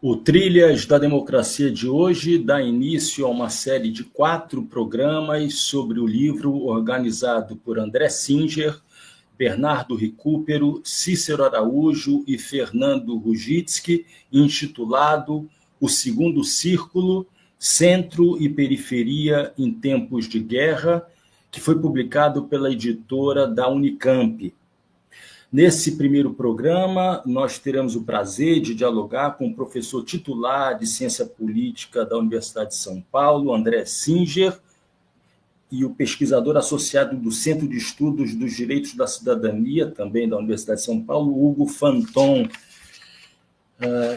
O Trilhas da Democracia de hoje dá início a uma série de 4 programas sobre o livro organizado por André Singer, Bernardo Recupero, Cícero Araújo e Fernando Rujitsky, intitulado O Segundo Círculo, Centro e Periferia em Tempos de Guerra, que foi publicado pela editora da Unicamp. Nesse primeiro programa, nós teremos o prazer de dialogar com o professor titular de Ciência Política da Universidade de São Paulo, André Singer, e o pesquisador associado do Centro de Estudos dos Direitos da Cidadania, também da Universidade de São Paulo, Hugo Fanton,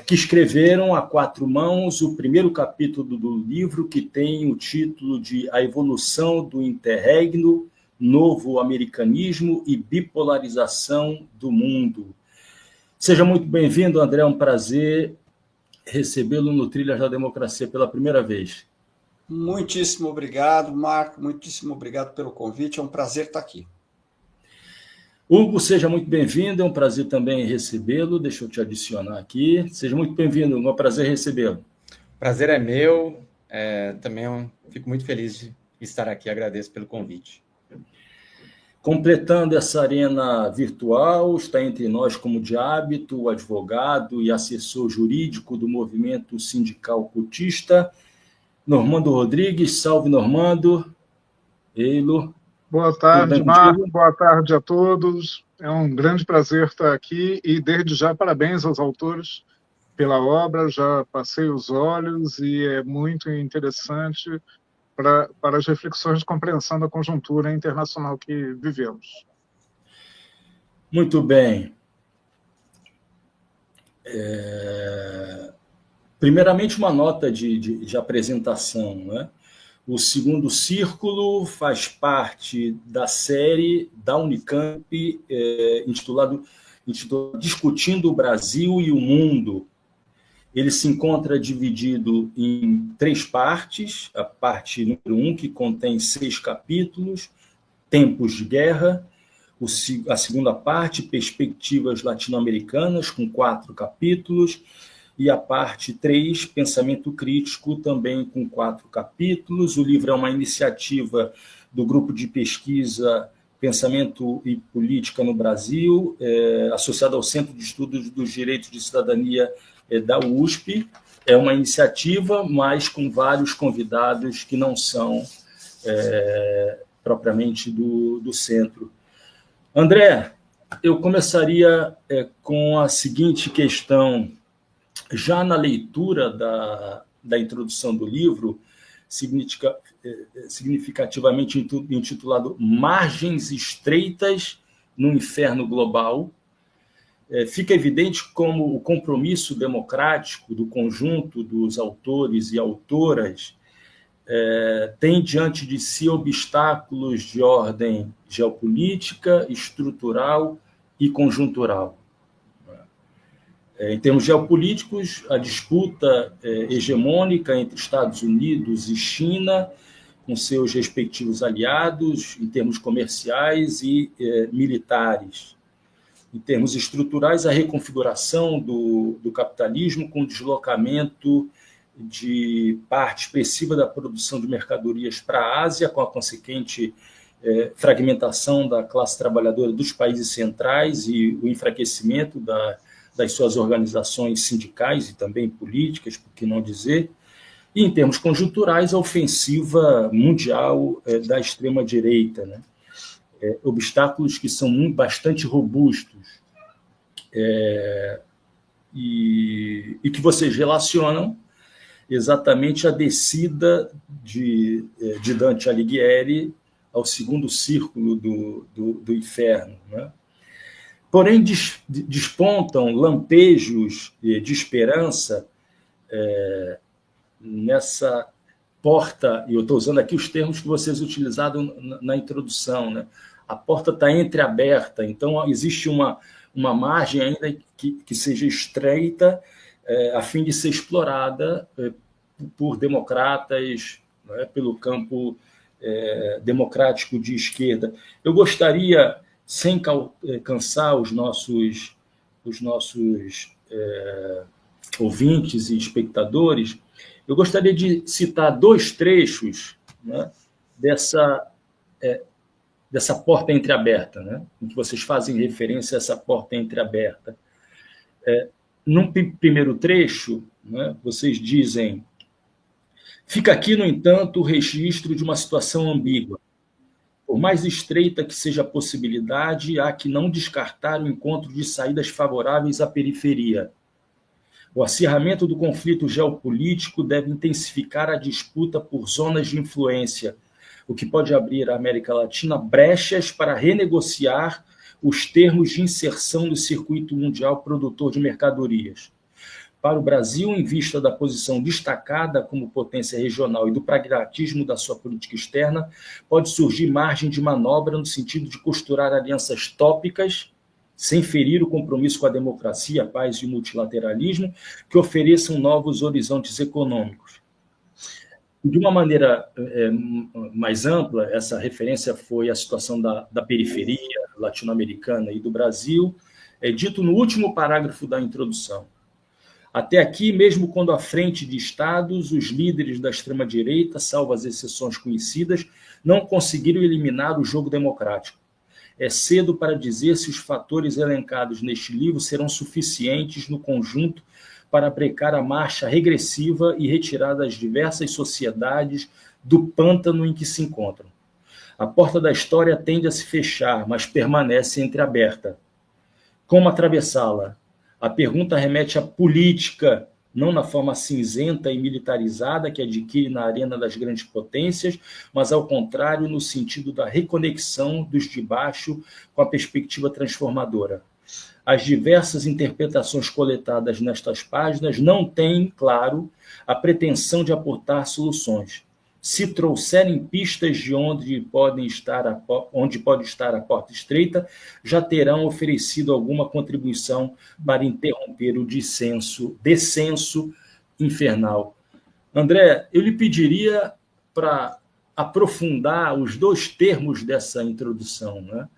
que escreveram a 4 mãos o primeiro capítulo do livro, que tem o título de A Evolução do Interregno, Novo Americanismo e Bipolarização do Mundo. Seja muito bem-vindo, André, é um prazer recebê-lo no Trilhas da Democracia pela primeira vez. Muitíssimo obrigado, Marco, muitíssimo obrigado pelo convite, é um prazer estar aqui. Hugo, seja muito bem-vindo, é um prazer também recebê-lo, deixa eu te adicionar aqui. Seja muito bem-vindo, é um prazer recebê-lo. Prazer é meu, também fico muito feliz de estar aqui, agradeço pelo convite. Completando essa arena virtual, está entre nós, como de hábito, o advogado e assessor jurídico do movimento sindical cotista, Normando Rodrigues. Salve, Normando. Eilo. Boa tarde, Marco. Boa tarde a todos. É um grande prazer estar aqui e, desde já, parabéns aos autores pela obra. Já passei os olhos e é muito interessante para as reflexões de compreensão da conjuntura internacional que vivemos. Muito bem. Primeiramente, uma nota de apresentação, né? O Segundo Círculo faz parte da série da Unicamp, intitulado Discutindo o Brasil e o Mundo. Ele se encontra dividido em 3 partes. A parte número 1, que contém 6 capítulos, Tempos de Guerra. A segunda parte, Perspectivas Latino-Americanas, com 4 capítulos. E a parte 3, Pensamento Crítico, também com 4 capítulos. O livro é uma iniciativa do grupo de pesquisa Pensamento e Política no Brasil, associado ao Centro de Estudos dos Direitos de Cidadania da USP. É uma iniciativa, mas com vários convidados que não são propriamente do centro. André, eu começaria com a seguinte questão. Já na leitura da introdução do livro, significativamente intitulado Margens Estreitas no Inferno Global, fica evidente como o compromisso democrático do conjunto dos autores e autoras tem diante de si obstáculos de ordem geopolítica, estrutural e conjuntural. Em termos geopolíticos, a disputa hegemônica entre Estados Unidos e China, com seus respectivos aliados, em termos comerciais e militares. Em termos estruturais, a reconfiguração do capitalismo com o deslocamento de parte expressiva da produção de mercadorias para a Ásia, com a consequente fragmentação da classe trabalhadora dos países centrais e o enfraquecimento das suas organizações sindicais e também políticas, por que não dizer, e, em termos conjunturais, a ofensiva mundial da extrema-direita, né? Obstáculos que são bastante robustos e que vocês relacionam exatamente a descida de Dante Alighieri ao segundo círculo do inferno, né? Porém, despontam lampejos de esperança nessa porta, e eu estou usando aqui os termos que vocês utilizaram na introdução, né? A porta está entreaberta, então existe uma margem ainda que seja estreita a fim de ser explorada por democratas, né, pelo campo democrático de esquerda. Eu gostaria, sem cansar os nossos ouvintes e espectadores, eu gostaria de citar 2 trechos, né, dessa porta entreaberta, né, em que vocês fazem referência a essa porta entreaberta. Num primeiro trecho, né, vocês dizem: fica aqui, no entanto, o registro de uma situação ambígua. Por mais estreita que seja a possibilidade, há que não descartar o encontro de saídas favoráveis à periferia. O acirramento do conflito geopolítico deve intensificar a disputa por zonas de influência, o que pode abrir à América Latina brechas para renegociar os termos de inserção no circuito mundial produtor de mercadorias. Para o Brasil, em vista da posição destacada como potência regional e do pragmatismo da sua política externa, pode surgir margem de manobra no sentido de costurar alianças tópicas, sem ferir o compromisso com a democracia, a paz e o multilateralismo, que ofereçam novos horizontes econômicos. De uma maneira mais ampla, essa referência foi a situação da periferia latino-americana e do Brasil, dito no último parágrafo da introdução. Até aqui, mesmo quando à frente de estados, os líderes da extrema-direita, salvo as exceções conhecidas, não conseguiram eliminar o jogo democrático. É cedo para dizer se os fatores elencados neste livro serão suficientes no conjunto para brecar a marcha regressiva e retirar das diversas sociedades do pântano em que se encontram. A porta da história tende a se fechar, mas permanece entreaberta. Como atravessá-la? A pergunta remete à política, não na forma cinzenta e militarizada que adquire na arena das grandes potências, mas, ao contrário, no sentido da reconexão dos de baixo com a perspectiva transformadora. As diversas interpretações coletadas nestas páginas não têm, claro, a pretensão de aportar soluções. Se trouxerem pistas de onde pode estar a porta estreita, já terão oferecido alguma contribuição para interromper o descenso infernal. André, eu lhe pediria para aprofundar os 2 termos dessa introdução, né?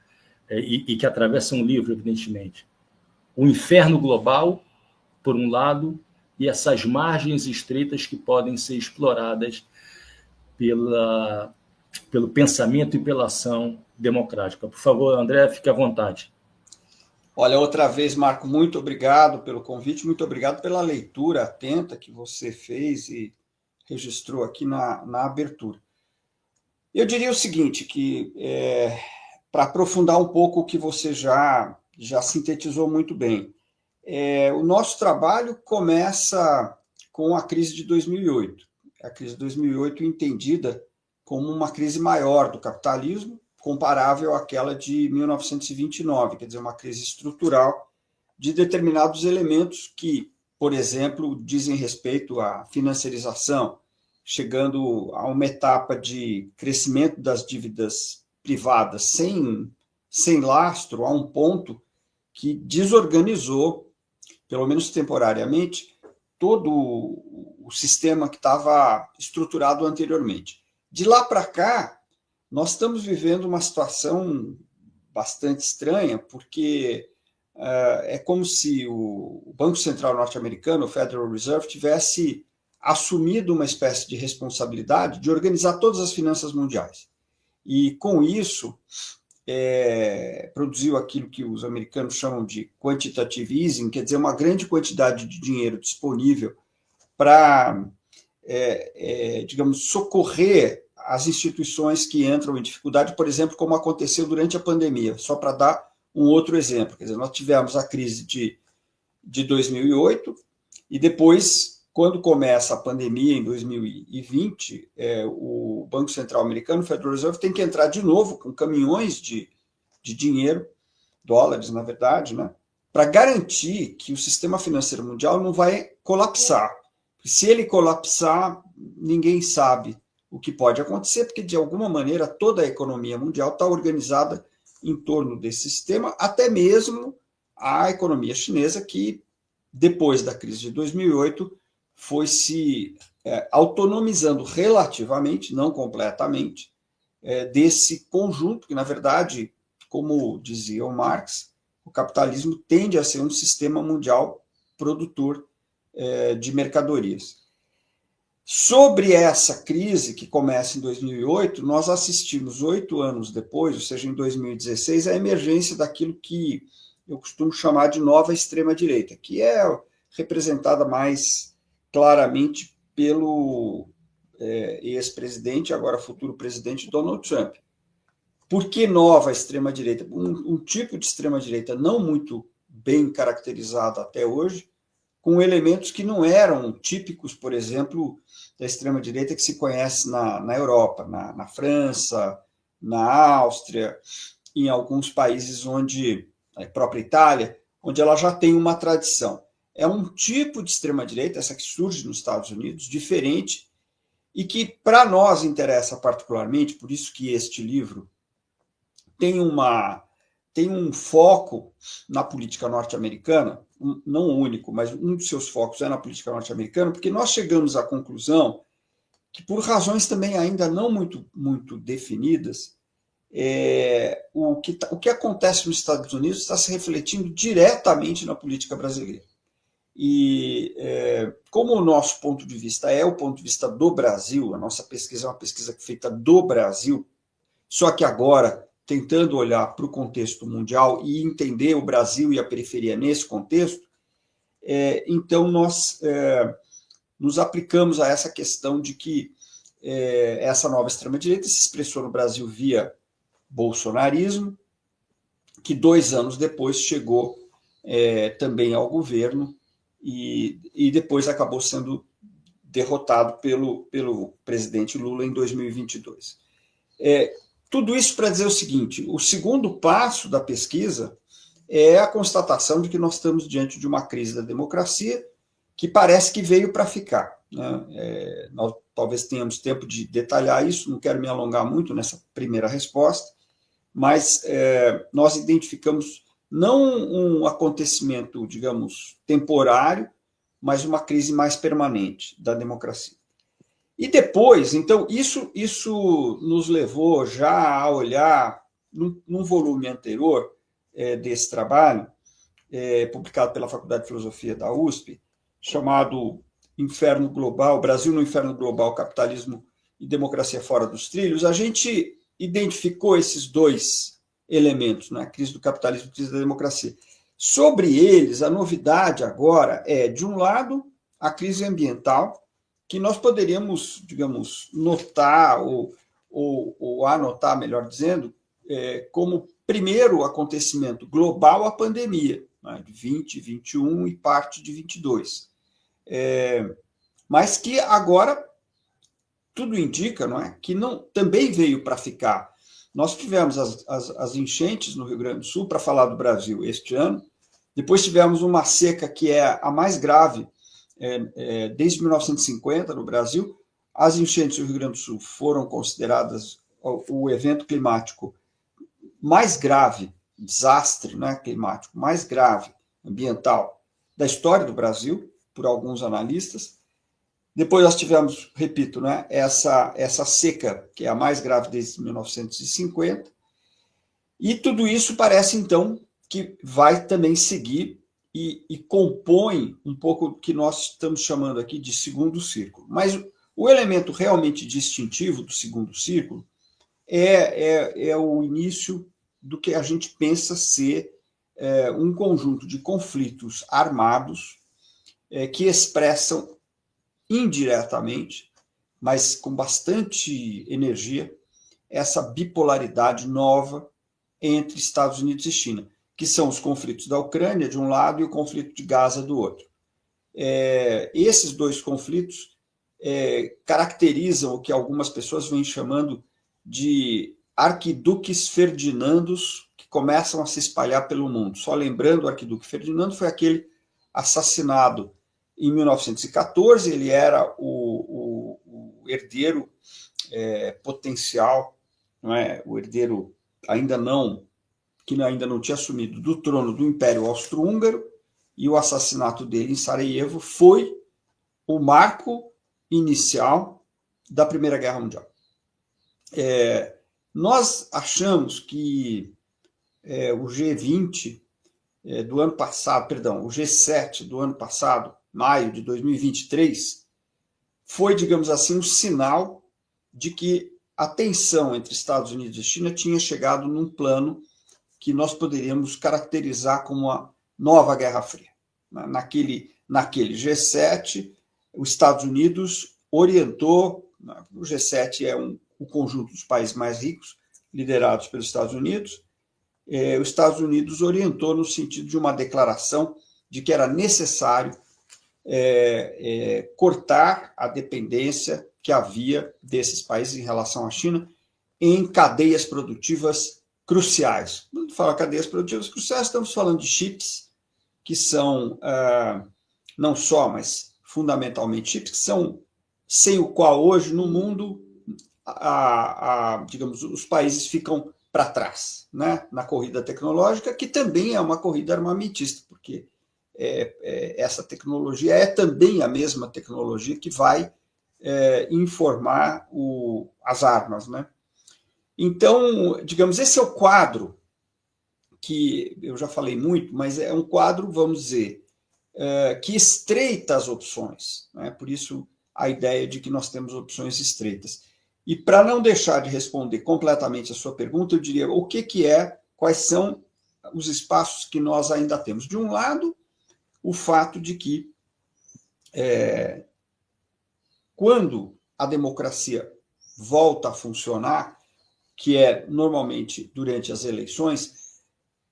E que atravessam o livro, evidentemente. O inferno global, por um lado, e essas margens estreitas que podem ser exploradas pelo pensamento e pela ação democrática. Por favor, André, fique à vontade. Olha, outra vez, Marco, muito obrigado pelo convite, muito obrigado pela leitura atenta que você fez e registrou aqui na abertura. Eu diria o seguinte, que para aprofundar um pouco o que você já sintetizou muito bem, o nosso trabalho começa com a crise de 2008. A crise de 2008 entendida como uma crise maior do capitalismo, comparável àquela de 1929, quer dizer, uma crise estrutural de determinados elementos que, por exemplo, dizem respeito à financiarização, chegando a uma etapa de crescimento das dívidas privadas sem lastro, a um ponto que desorganizou, pelo menos temporariamente, todo o sistema que estava estruturado anteriormente. De lá para cá, nós estamos vivendo uma situação bastante estranha, porque é como se o Banco Central norte-americano, o Federal Reserve, tivesse assumido uma espécie de responsabilidade de organizar todas as finanças mundiais. E, com isso, produziu aquilo que os americanos chamam de quantitative easing, quer dizer, uma grande quantidade de dinheiro disponível para, digamos, socorrer as instituições que entram em dificuldade, por exemplo, como aconteceu durante a pandemia. Só para dar um outro exemplo, quer dizer, nós tivemos a crise de 2008 e depois, quando começa a pandemia em 2020, o Banco Central americano, o Federal Reserve, tem que entrar de novo com caminhões de dinheiro, dólares, na verdade, né, para garantir que o sistema financeiro mundial não vai colapsar. Se ele colapsar, ninguém sabe o que pode acontecer, porque, de alguma maneira, toda a economia mundial está organizada em torno desse sistema, até mesmo a economia chinesa, que, depois da crise de 2008, foi se autonomizando relativamente, não completamente, desse conjunto, que, na verdade, como dizia o Marx, o capitalismo tende a ser um sistema mundial produtor de mercadorias. Sobre essa crise, que começa em 2008, nós assistimos 8 anos depois, ou seja, em 2016, a emergência daquilo que eu costumo chamar de nova extrema-direita, que é representada mais claramente pelo ex-presidente, agora futuro presidente, Donald Trump. Por que nova extrema-direita? Um tipo de extrema-direita não muito bem caracterizado até hoje, com elementos que não eram típicos, por exemplo, da extrema-direita que se conhece na Europa, na França, na Áustria, em alguns países onde, a própria Itália, onde ela já tem uma tradição. É um tipo de extrema-direita, essa que surge nos Estados Unidos, diferente, e que para nós interessa particularmente, por isso que este livro tem um foco na política norte-americana, não o único, mas um dos seus focos é na política norte-americana, porque nós chegamos à conclusão que, por razões também ainda não muito definidas, o que acontece nos Estados Unidos está se refletindo diretamente na política brasileira. E como o nosso ponto de vista é o ponto de vista do Brasil, a nossa pesquisa é uma pesquisa feita do Brasil, só que agora tentando olhar para o contexto mundial e entender o Brasil e a periferia nesse contexto, então nós nos aplicamos a essa questão de que essa nova extrema-direita se expressou no Brasil via bolsonarismo, que 2 anos depois chegou também ao governo e depois acabou sendo derrotado pelo presidente Lula em 2022. Tudo isso para dizer o seguinte: o segundo passo da pesquisa é a constatação de que nós estamos diante de uma crise da democracia que parece que veio para ficar, né? Nós talvez tenhamos tempo de detalhar isso, não quero me alongar muito nessa primeira resposta, mas nós identificamos não um acontecimento, digamos, temporário, mas uma crise mais permanente da democracia. E depois, então, isso nos levou já a olhar, num volume anterior desse trabalho, publicado pela Faculdade de Filosofia da USP, chamado Inferno Global, Brasil no Inferno Global, Capitalismo e Democracia Fora dos Trilhos. A gente identificou esses 2 elementos, né? Crise do capitalismo e crise da democracia. Sobre eles, a novidade agora é, de um lado, a crise ambiental, que nós poderíamos, digamos, notar ou anotar, melhor dizendo, como primeiro acontecimento global a pandemia, né, de 20, 21 e parte de 22. Mas que agora tudo indica, não é, que também veio para ficar. Nós tivemos as enchentes no Rio Grande do Sul, para falar do Brasil, este ano. Depois tivemos uma seca que é a mais grave desde 1950 no Brasil. As enchentes do Rio Grande do Sul foram consideradas o evento climático mais grave, desastre, né, climático mais grave, ambiental, da história do Brasil, por alguns analistas. Depois nós tivemos, repito, né, essa seca, que é a mais grave desde 1950, e tudo isso parece, então, que vai também seguir e compõe um pouco o que nós estamos chamando aqui de segundo círculo. Mas o elemento realmente distintivo do segundo círculo é o início do que a gente pensa ser um conjunto de conflitos armados que expressam indiretamente, mas com bastante energia, essa bipolaridade nova entre Estados Unidos e China, que são os conflitos da Ucrânia, de um lado, e o conflito de Gaza, do outro. Esses 2 conflitos caracterizam o que algumas pessoas vêm chamando de arquiduques Ferdinandos, que começam a se espalhar pelo mundo. Só lembrando, o arquiduque Ferdinando foi aquele assassinado em 1914, ele era o herdeiro potencial, não é? O herdeiro que ainda não tinha assumido do trono do Império Austro-Húngaro, e o assassinato dele em Sarajevo foi o marco inicial da Primeira Guerra Mundial. Nós achamos que o G20 do ano passado, perdão, o G7 do ano passado, maio de 2023, foi, digamos assim, um sinal de que a tensão entre Estados Unidos e China tinha chegado num plano que nós poderíamos caracterizar como uma nova Guerra Fria. Naquele G7, os Estados Unidos orientou, o G7 é o conjunto dos países mais ricos, liderados pelos Estados Unidos, os Estados Unidos orientou no sentido de uma declaração de que era necessário cortar a dependência que havia desses países em relação à China em cadeias produtivas cruciais. Quando fala cadeias produtivas cruciais, estamos falando de chips, que são, não só, mas fundamentalmente chips, que são sem o qual hoje no mundo, digamos, os países ficam para trás, né? Na corrida tecnológica, que também é uma corrida armamentista, porque essa tecnologia é também a mesma tecnologia que vai informar as armas, né? Então, digamos, esse é o quadro que eu já falei muito, mas é um quadro, vamos dizer, que estreita as opções, né? Por isso a ideia de que nós temos opções estreitas. E para não deixar de responder completamente a sua pergunta, eu diria quais são os espaços que nós ainda temos. De um lado, o fato de que quando a democracia volta a funcionar, que é normalmente durante as eleições,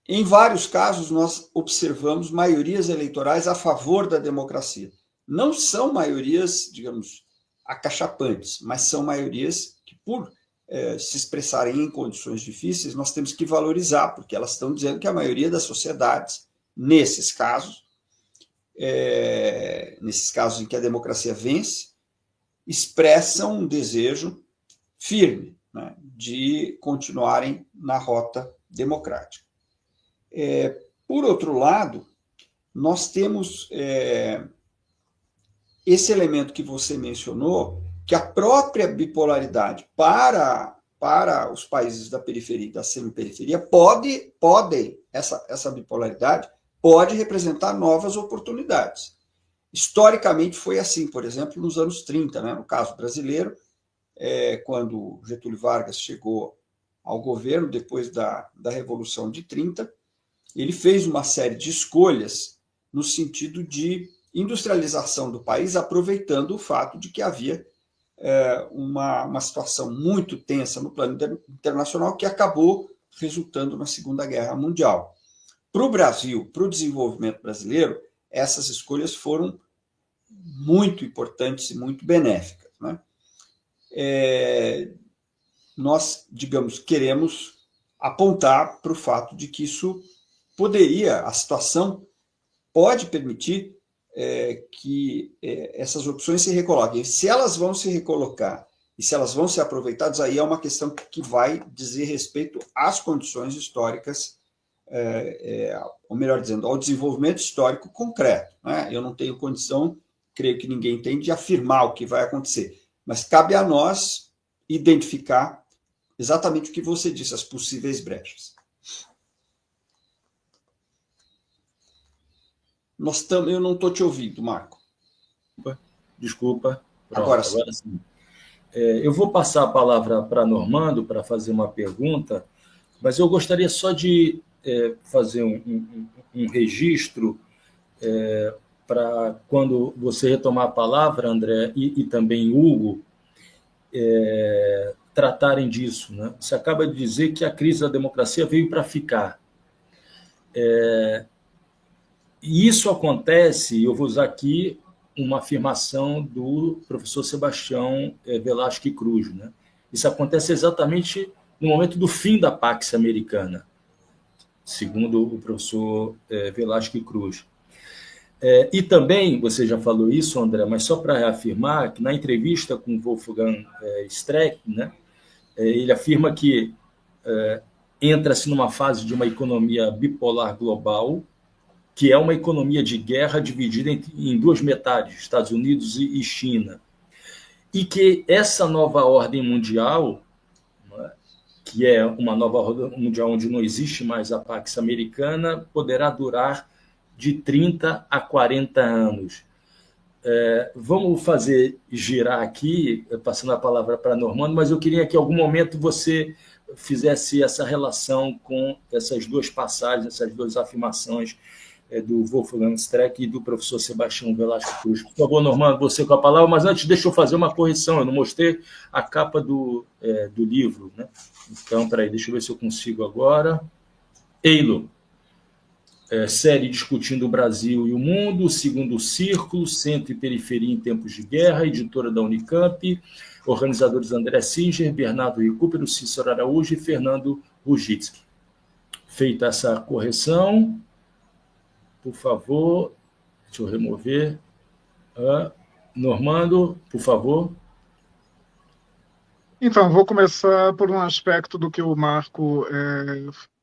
em vários casos nós observamos maiorias eleitorais a favor da democracia. Não são maiorias, digamos, acachapantes, mas são maiorias que, por se expressarem em condições difíceis, nós temos que valorizar, porque elas estão dizendo que a maioria das sociedades, nesses casos em que a democracia vence, expressam um desejo firme, né, de continuarem na rota democrática. Por outro lado, nós temos esse elemento que você mencionou, que a própria bipolaridade para os países da periferia e da semiperiferia essa bipolaridade pode representar novas oportunidades. Historicamente foi assim, por exemplo, nos anos 30, né? No caso brasileiro, quando Getúlio Vargas chegou ao governo, depois da Revolução de 30, ele fez uma série de escolhas no sentido de industrialização do país, aproveitando o fato de que havia uma situação muito tensa no plano internacional que acabou resultando na Segunda Guerra Mundial. Para o Brasil, para o desenvolvimento brasileiro, essas escolhas foram muito importantes e muito benéficas, né? Nós, digamos, queremos apontar para o fato de que a situação pode permitir que essas opções se recoloquem. Se elas vão se recolocar e se elas vão ser aproveitadas, aí é uma questão que vai dizer respeito às condições históricas, ou melhor dizendo, ao desenvolvimento histórico concreto, né? Eu não tenho condição, creio que ninguém tem, de afirmar o que vai acontecer, mas cabe a nós identificar exatamente o que você disse, as possíveis brechas. Eu não estou te ouvindo, Marco. Desculpa. Pronto, agora sim. Eu vou passar a palavra para Normando para fazer uma pergunta, mas eu gostaria só de fazer um registro para quando você retomar a palavra, André, e também Hugo, tratarem disso, né? Você acaba de dizer que a crise da democracia veio para ficar. E isso acontece, eu vou usar aqui uma afirmação do professor Sebastião Velasquez Cruz, né? Isso acontece exatamente no momento do fim da Pax Americana, segundo o professor Velasquez Cruz. E também, você já falou isso, André, mas só para reafirmar, que na entrevista com Wolfgang Streeck, né, ele afirma que entra-se numa fase de uma economia bipolar global, que é uma economia de guerra dividida em duas metades, Estados Unidos e China. E que essa nova ordem mundial, né, que é uma nova ordem mundial onde não existe mais a Pax Americana, poderá durar de 30 a 40 anos. Vamos fazer girar aqui, passando a palavra para Normando, mas eu queria que em algum momento você fizesse essa relação com essas duas passagens, essas duas afirmações do Wolfgang Streeck e do professor Sebastião Velasco Cruz. Por favor, Normando, você com a palavra, mas antes deixa eu fazer uma correção, eu não mostrei a capa do livro, né? Então, peraí, deixa eu ver se eu consigo agora. Eilo, série discutindo o Brasil e o mundo, Segundo Círculo, Centro e Periferia em Tempos de Guerra, editora da Unicamp, organizadores André Singer, Bernardo Recupero, Cícero Araújo e Fernando Rugitsky. Feita essa correção, por favor, deixa eu remover. Normando, por favor. Então, vou começar por um aspecto do que o Marco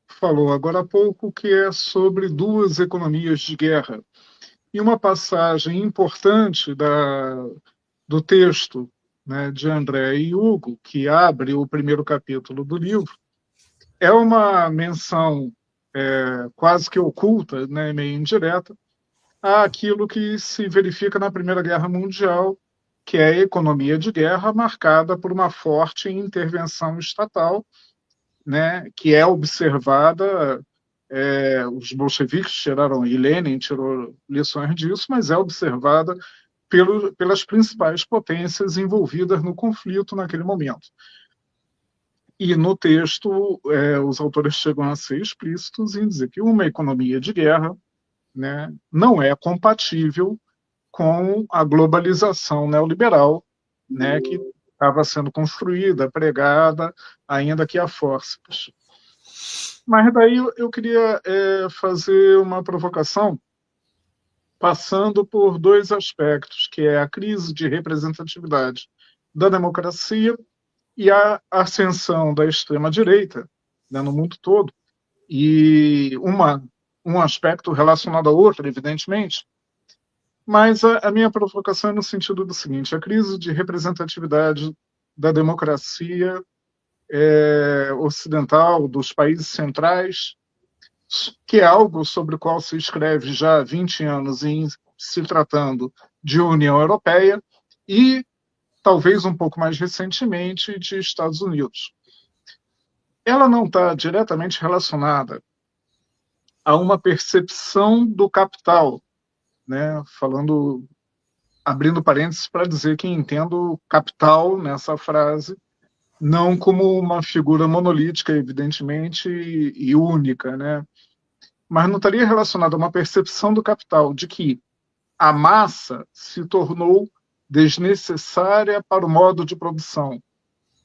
falou agora há pouco, que é sobre duas economias de guerra. E uma passagem importante do texto, né, de André e Hugo, que abre o primeiro capítulo do livro, é uma menção quase que oculta, né, meio indireta, àquilo que se verifica na Primeira Guerra Mundial, que é a economia de guerra marcada por uma forte intervenção estatal, né, que é observada, os bolcheviques tiraram, e Lenin tirou lições disso, mas é observada pelas principais potências envolvidas no conflito naquele momento. E no texto, os autores chegam a ser explícitos em dizer que uma economia de guerra, né, não é compatível com a globalização neoliberal, né, que estava sendo construída, pregada, ainda que a forceps. Mas daí eu queria fazer uma provocação passando por dois aspectos, que é a crise de representatividade da democracia e a ascensão da extrema-direita, né, no mundo todo, e um aspecto relacionado ao outro, evidentemente, mas a minha provocação é no sentido do seguinte: a crise de representatividade da democracia ocidental, dos países centrais, que é algo sobre o qual se escreve já há 20 anos em se tratando de União Europeia e, talvez um pouco mais recentemente, de Estados Unidos. Ela não está diretamente relacionada a uma percepção do capital, né? Abrindo parênteses para dizer que entendo capital nessa frase não como uma figura monolítica, evidentemente, e única, né? Mas não estaria relacionada a uma percepção do capital de que a massa se tornou desnecessária para o modo de produção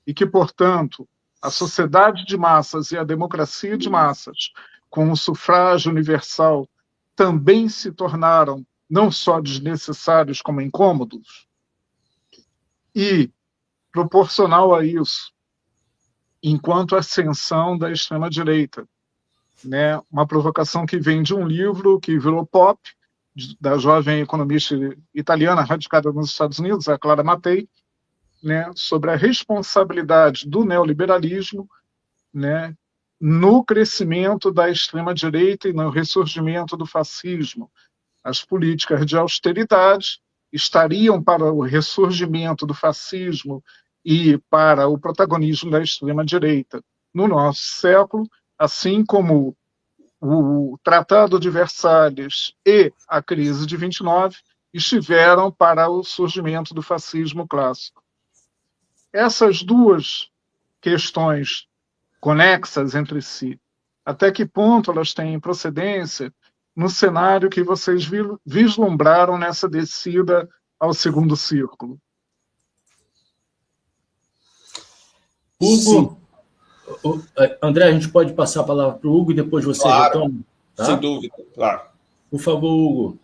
e que, portanto, a sociedade de massas e a democracia de massas, com o sufrágio universal, também se tornaram não só desnecessários, como incômodos. E, proporcional a isso, enquanto ascensão da extrema-direita, né? Uma provocação que vem de um livro que virou pop, da jovem economista italiana radicada nos Estados Unidos, a Clara Mattei, né? Sobre a responsabilidade do neoliberalismo, né? No crescimento da extrema-direita e no ressurgimento do fascismo. As políticas de austeridade estariam para o ressurgimento do fascismo e para o protagonismo da extrema-direita no nosso século, assim como o Tratado de Versalhes e a crise de 29 estiveram para o surgimento do fascismo clássico. Essas duas questões conexas entre si, até que ponto elas têm procedência no cenário que vocês vislumbraram nessa descida ao segundo círculo? Hugo, André, a gente pode passar a palavra para o Hugo e depois você retoma? Tá? Sem dúvida, claro. Por favor, Hugo.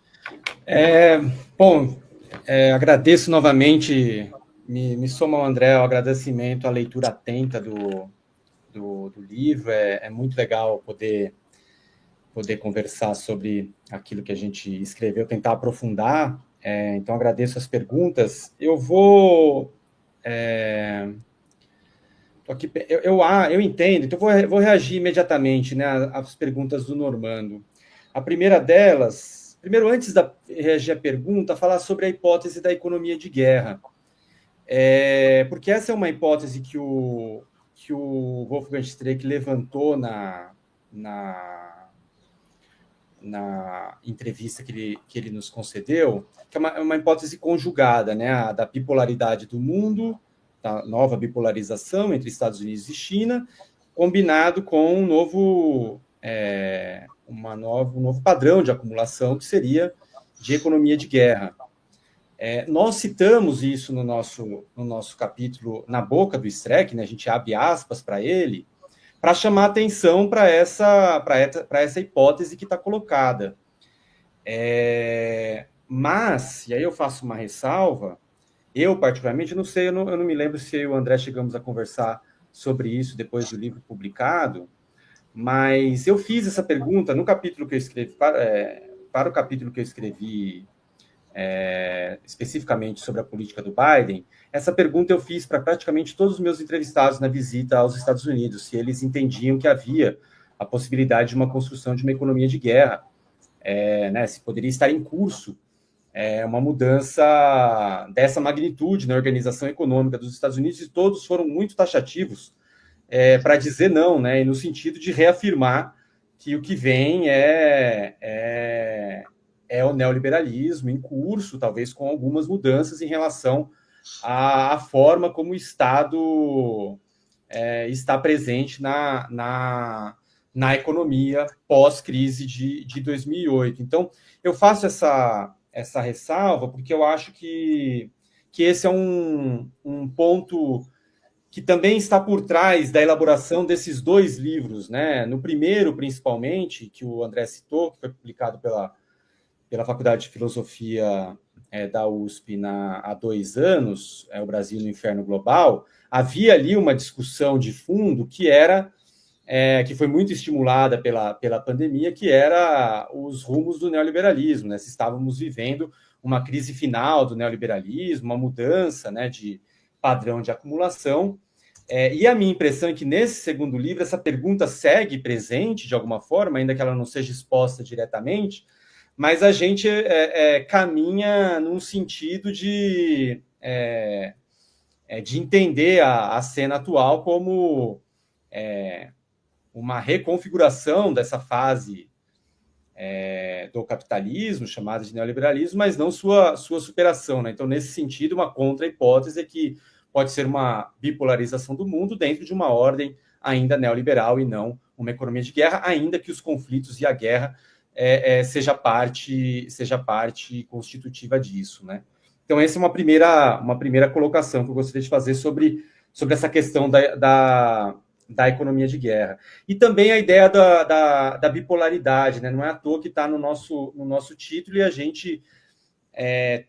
Agradeço novamente, me soma ao André o agradecimento à leitura atenta do livro. É muito legal poder conversar sobre aquilo que a gente escreveu, tentar aprofundar. Então, agradeço as perguntas. Eu vou aqui, eu entendo, então vou reagir imediatamente, né, às perguntas do Normando. A primeira delas, primeiro, antes de reagir à pergunta, falar sobre a hipótese da economia de guerra. Porque essa é uma hipótese que o Wolfgang Streeck levantou na entrevista que ele nos concedeu, que é uma hipótese conjugada, né, da bipolaridade do mundo, da nova bipolarização entre Estados Unidos e China, combinado com um novo padrão de acumulação, que seria de economia de guerra. Nós citamos isso no nosso capítulo Na Boca do Streeck, né, a gente abre aspas para ele, para chamar atenção para essa hipótese que está colocada. Mas, e aí eu faço uma ressalva, eu particularmente, não sei, eu não me lembro se eu e o André chegamos a conversar sobre isso depois do livro publicado, mas eu fiz essa pergunta no capítulo que eu escrevi, para o capítulo que eu escrevi especificamente sobre a política do Biden. Essa pergunta eu fiz para praticamente todos os meus entrevistados na visita aos Estados Unidos, se eles entendiam que havia a possibilidade de uma construção de uma economia de guerra, né, se poderia estar em curso uma mudança dessa magnitude na organização econômica dos Estados Unidos, e todos foram muito taxativos para dizer não, né, e no sentido de reafirmar que o que vem é o neoliberalismo em curso, talvez com algumas mudanças em relação à forma como o Estado está presente na economia pós-crise de 2008. Então, eu faço essa ressalva porque eu acho que esse é um ponto que também está por trás da elaboração desses dois livros, né? No primeiro, principalmente, que o André citou, que foi publicado pela Faculdade de Filosofia da USP há 2 anos, O Brasil no Inferno Global, havia ali uma discussão de fundo que foi muito estimulada pela pandemia, que era os rumos do neoliberalismo, né? Se estávamos vivendo uma crise final do neoliberalismo, uma mudança, né, de padrão de acumulação. E a minha impressão é que nesse segundo livro essa pergunta segue presente de alguma forma, ainda que ela não seja exposta diretamente, mas a gente caminha num sentido de entender a cena atual como uma reconfiguração dessa fase do capitalismo, chamada de neoliberalismo, mas não sua superação, né? Então, nesse sentido, uma contra-hipótese é que pode ser uma bipolarização do mundo dentro de uma ordem ainda neoliberal e não uma economia de guerra, ainda que os conflitos e a guerra seja parte constitutiva disso, né? Então, essa é uma primeira colocação que eu gostaria de fazer sobre essa questão da economia de guerra. E também a ideia da bipolaridade, né? Não é à toa que está no nosso título, e a gente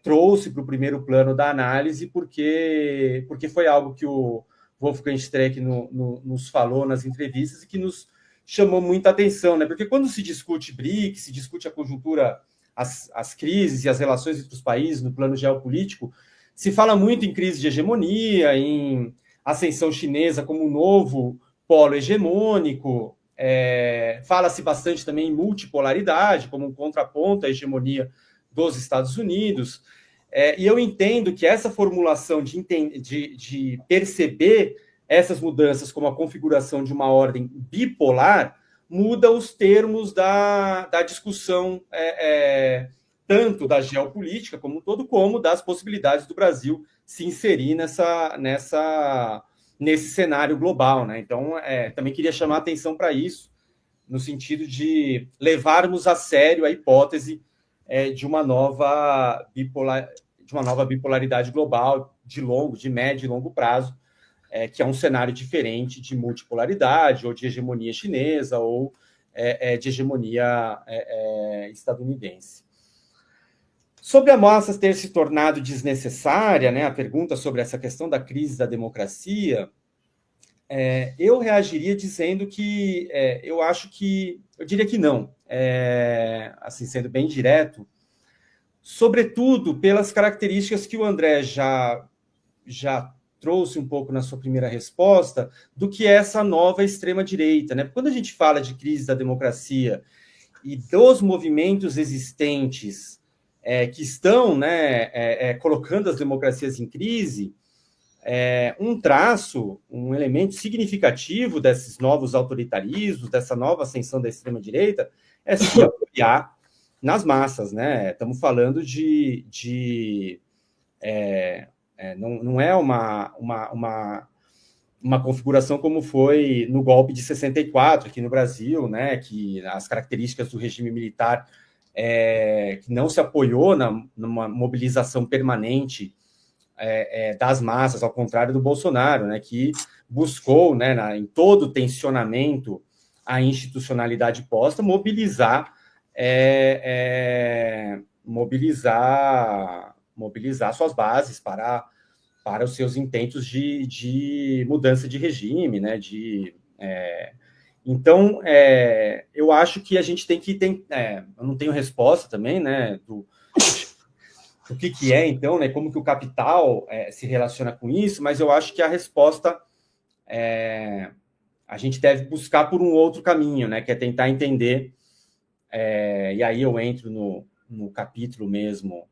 trouxe para o primeiro plano da análise, porque foi algo que o Wolfgang Streeck nos falou nas entrevistas e que nos chamou muita atenção, né? Porque quando se discute BRICS, se discute a conjuntura, as crises e as relações entre os países no plano geopolítico, se fala muito em crise de hegemonia, em ascensão chinesa como um novo polo hegemônico, fala-se bastante também em multipolaridade, como um contraponto à hegemonia dos Estados Unidos, e eu entendo que essa formulação de perceber essas mudanças como a configuração de uma ordem bipolar muda os termos da discussão, tanto da geopolítica como um todo, como das possibilidades do Brasil se inserir nesse cenário global, né? Então, também queria chamar a atenção para isso, no sentido de levarmos a sério a hipótese de uma nova bipolaridade global de médio e longo prazo, que é um cenário diferente de multipolaridade, ou de hegemonia chinesa, ou de hegemonia estadunidense. Sobre a massa ter se tornado desnecessária, né, a pergunta sobre essa questão da crise da democracia, eu reagiria dizendo que eu diria que não, assim, sendo bem direto, sobretudo pelas características que o André já trouxe um pouco na sua primeira resposta do que é essa nova extrema-direita, né? Quando a gente fala de crise da democracia e dos movimentos existentes que estão, né, colocando as democracias em crise, um elemento significativo desses novos autoritarismos, dessa nova ascensão da extrema-direita, é se apoiar nas massas, né? Estamos falando não é uma configuração como foi no golpe de 64 aqui no Brasil, né? Que as características do regime militar que não se apoiou numa mobilização permanente das massas, ao contrário do Bolsonaro, né, que buscou, né, em todo o tensionamento à institucionalidade posta, mobilizar suas bases para os seus intentos de mudança de regime, né, então, eu acho que a gente tem que... eu não tenho resposta também, né, do que é, então, né, como que o capital se relaciona com isso, mas eu acho que a resposta a gente deve buscar por um outro caminho, né, que é tentar entender, e aí eu entro no capítulo mesmo,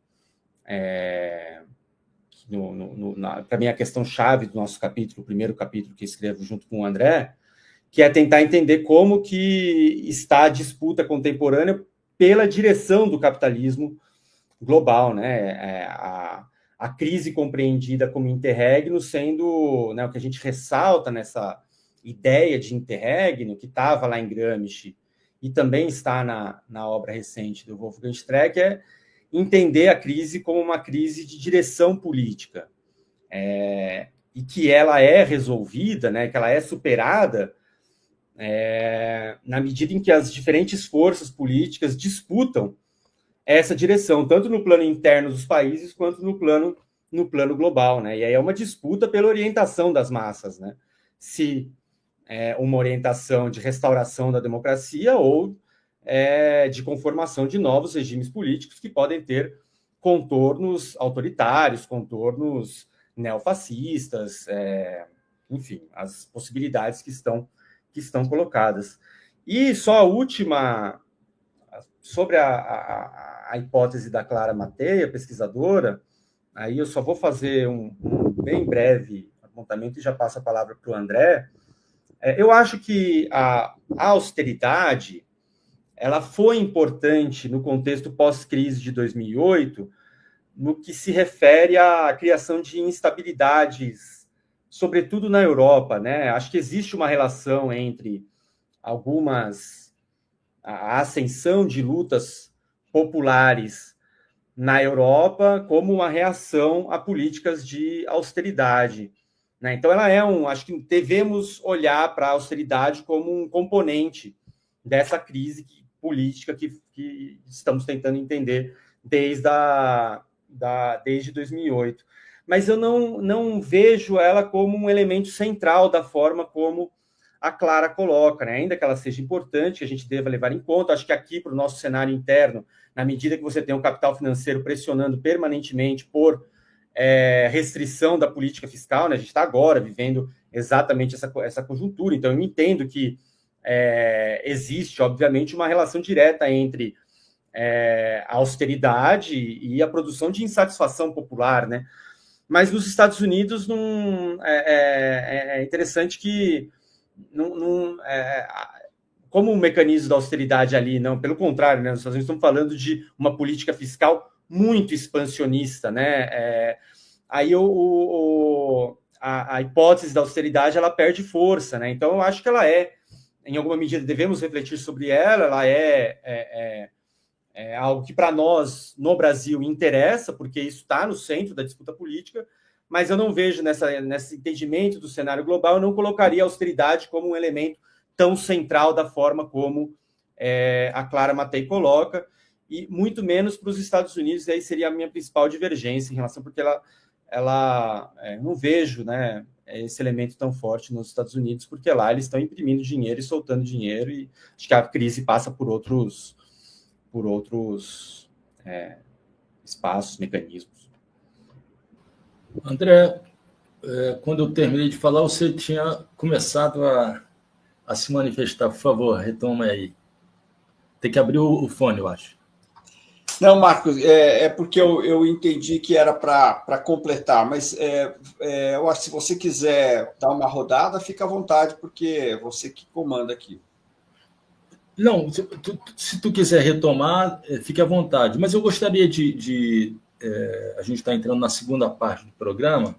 para mim a questão-chave do nosso capítulo, o primeiro capítulo que escrevo junto com o André, que é tentar entender como que está a disputa contemporânea pela direção do capitalismo global, né? A crise compreendida como interregno sendo, né, o que a gente ressalta nessa ideia de interregno, que estava lá em Gramsci e também está na obra recente do Wolfgang Streeck, é entender a crise como uma crise de direção política, e que ela é resolvida, né, que ela é superada na medida em que as diferentes forças políticas disputam essa direção, tanto no plano interno dos países quanto no plano global, né? E aí é uma disputa pela orientação das massas, né? Se é uma orientação de restauração da democracia ou de conformação de novos regimes políticos que podem ter contornos autoritários, contornos neofascistas, enfim, as possibilidades que estão colocadas. E só a última, sobre a hipótese da Clara Matei, pesquisadora, aí eu só vou fazer um bem breve apontamento e já passo a palavra para o André. Eu acho que a austeridade ela foi importante no contexto pós-crise de 2008, no que se refere à criação de instabilidades, sobretudo na Europa, né? Acho que existe uma relação entre a ascensão de lutas populares na Europa como uma reação a políticas de austeridade, né? Então, acho que devemos olhar para a austeridade como um componente dessa crise política que estamos tentando entender desde 2008. Mas eu não vejo ela como um elemento central da forma como a Clara coloca, né? Ainda que ela seja importante, que a gente deva levar em conta. Acho que aqui, para o nosso cenário interno, na medida que você tem um capital financeiro pressionando permanentemente por restrição da política fiscal, né? A gente está agora vivendo exatamente essa conjuntura, então eu entendo que existe, obviamente, uma relação direta entre a austeridade e a produção de insatisfação popular, né? Mas nos Estados Unidos é interessante que como o mecanismo da austeridade ali, não, pelo contrário, né, nos Estados Unidos estamos falando de uma política fiscal muito expansionista, né? Aí a hipótese da austeridade ela perde força, né? Então eu acho que ela em alguma medida, devemos refletir sobre ela é algo que para nós, no Brasil, interessa, porque isso está no centro da disputa política, mas eu não vejo nesse entendimento do cenário global, eu não colocaria a austeridade como um elemento tão central da forma como a Clara Matei coloca, e muito menos para os Estados Unidos, e aí seria a minha principal divergência em relação, porque não vejo, né, esse elemento tão forte nos Estados Unidos, porque lá eles estão imprimindo dinheiro e soltando dinheiro, e acho que a crise passa por outros espaços, mecanismos. André, quando eu terminei de falar, você tinha começado a se manifestar. Por favor, retoma aí. Tem que abrir o fone, eu acho. Não, Marcos, é porque eu entendi que era para completar, mas eu acho que se você quiser dar uma rodada, fica à vontade, porque é você que comanda aqui. Não, se tu quiser retomar, fique à vontade. Mas eu gostaria a gente está entrando na segunda parte do programa.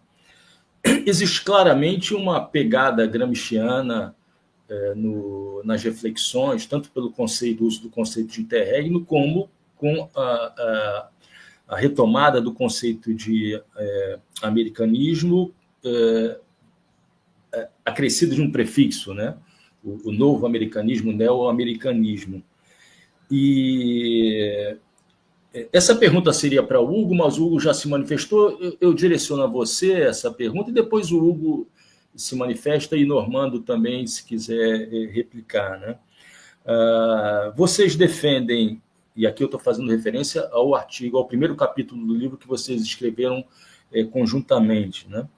Existe claramente uma pegada gramsciana nas reflexões, tanto pelo uso do conceito de interregno, como com a retomada do conceito de americanismo acrescido de um prefixo, né? O novo americanismo, o neo-americanismo. E essa pergunta seria para o Hugo, mas o Hugo já se manifestou. Eu direciono a você essa pergunta e depois o Hugo se manifesta e Normando também, se quiser replicar, né? Vocês defendem, e aqui eu estou fazendo referência ao artigo, ao primeiro capítulo do livro que vocês escreveram conjuntamente, né?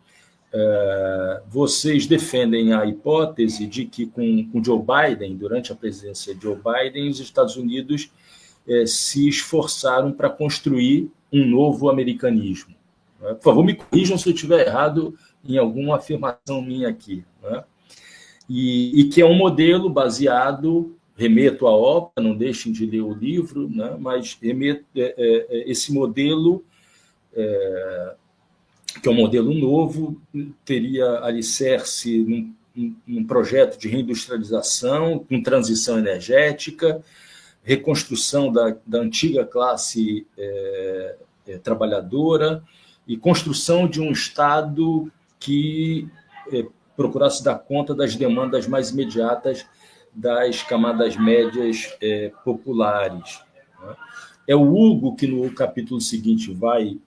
Vocês defendem a hipótese de que com Joe Biden, durante a presidência de Joe Biden, os Estados Unidos se esforçaram para construir um novo americanismo. Né? Por favor, me corrijam se eu estiver errado em alguma afirmação minha aqui. Né? E que é um modelo baseado, remeto à obra, não deixem de ler o livro, né? Mas remeto, esse modelo, que é um modelo novo, teria alicerce num projeto de reindustrialização, com transição energética, reconstrução da antiga classe trabalhadora e construção de um Estado que procurasse dar conta das demandas mais imediatas das camadas médias populares. Né? É o Hugo que, no capítulo seguinte, vai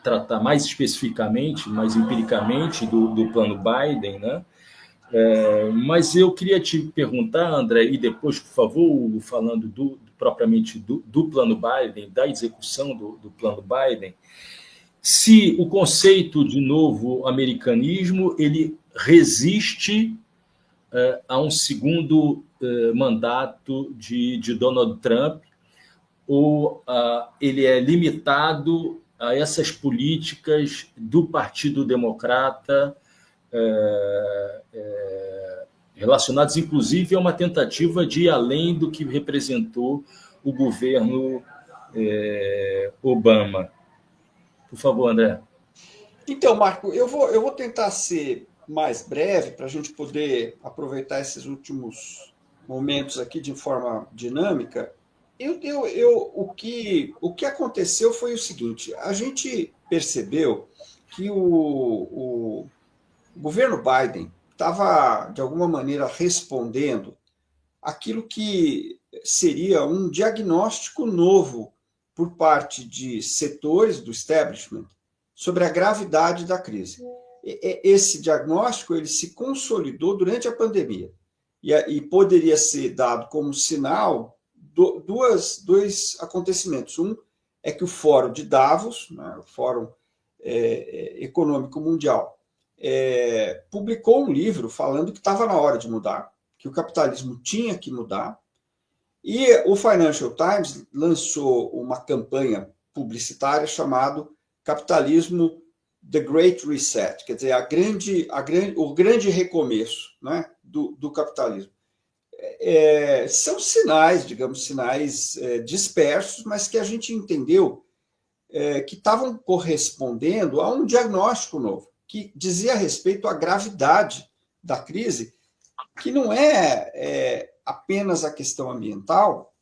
tratar mais especificamente, mais empiricamente, do plano Biden, né? Mas eu queria te perguntar, André, e depois, por favor, falando propriamente do plano Biden, da execução do plano Biden, se o conceito de novo americanismo ele resiste a um segundo mandato de Donald Trump, ou ele é limitado a essas políticas do Partido Democrata, relacionados, inclusive, a uma tentativa de ir além do que representou o governo Obama. Por favor, André. Então, Marco, eu vou tentar ser mais breve para a gente poder aproveitar esses últimos momentos aqui de forma dinâmica. O que aconteceu foi o seguinte: a gente percebeu que o governo Biden estava, de alguma maneira, respondendo aquilo que seria um diagnóstico novo por parte de setores do establishment sobre a gravidade da crise. Esse diagnóstico ele se consolidou durante a pandemia e poderia ser dado como sinal dois acontecimentos. Um é que o Fórum de Davos, né, o Fórum Econômico Mundial, publicou um livro falando que estava na hora de mudar, que o capitalismo tinha que mudar, e o Financial Times lançou uma campanha publicitária chamada Capitalismo The Great Reset, quer dizer, o grande recomeço, né, do capitalismo. São sinais, digamos, sinais dispersos, mas que a gente entendeu que estavam correspondendo a um diagnóstico novo, que dizia respeito à gravidade da crise, que não é apenas a questão ambiental,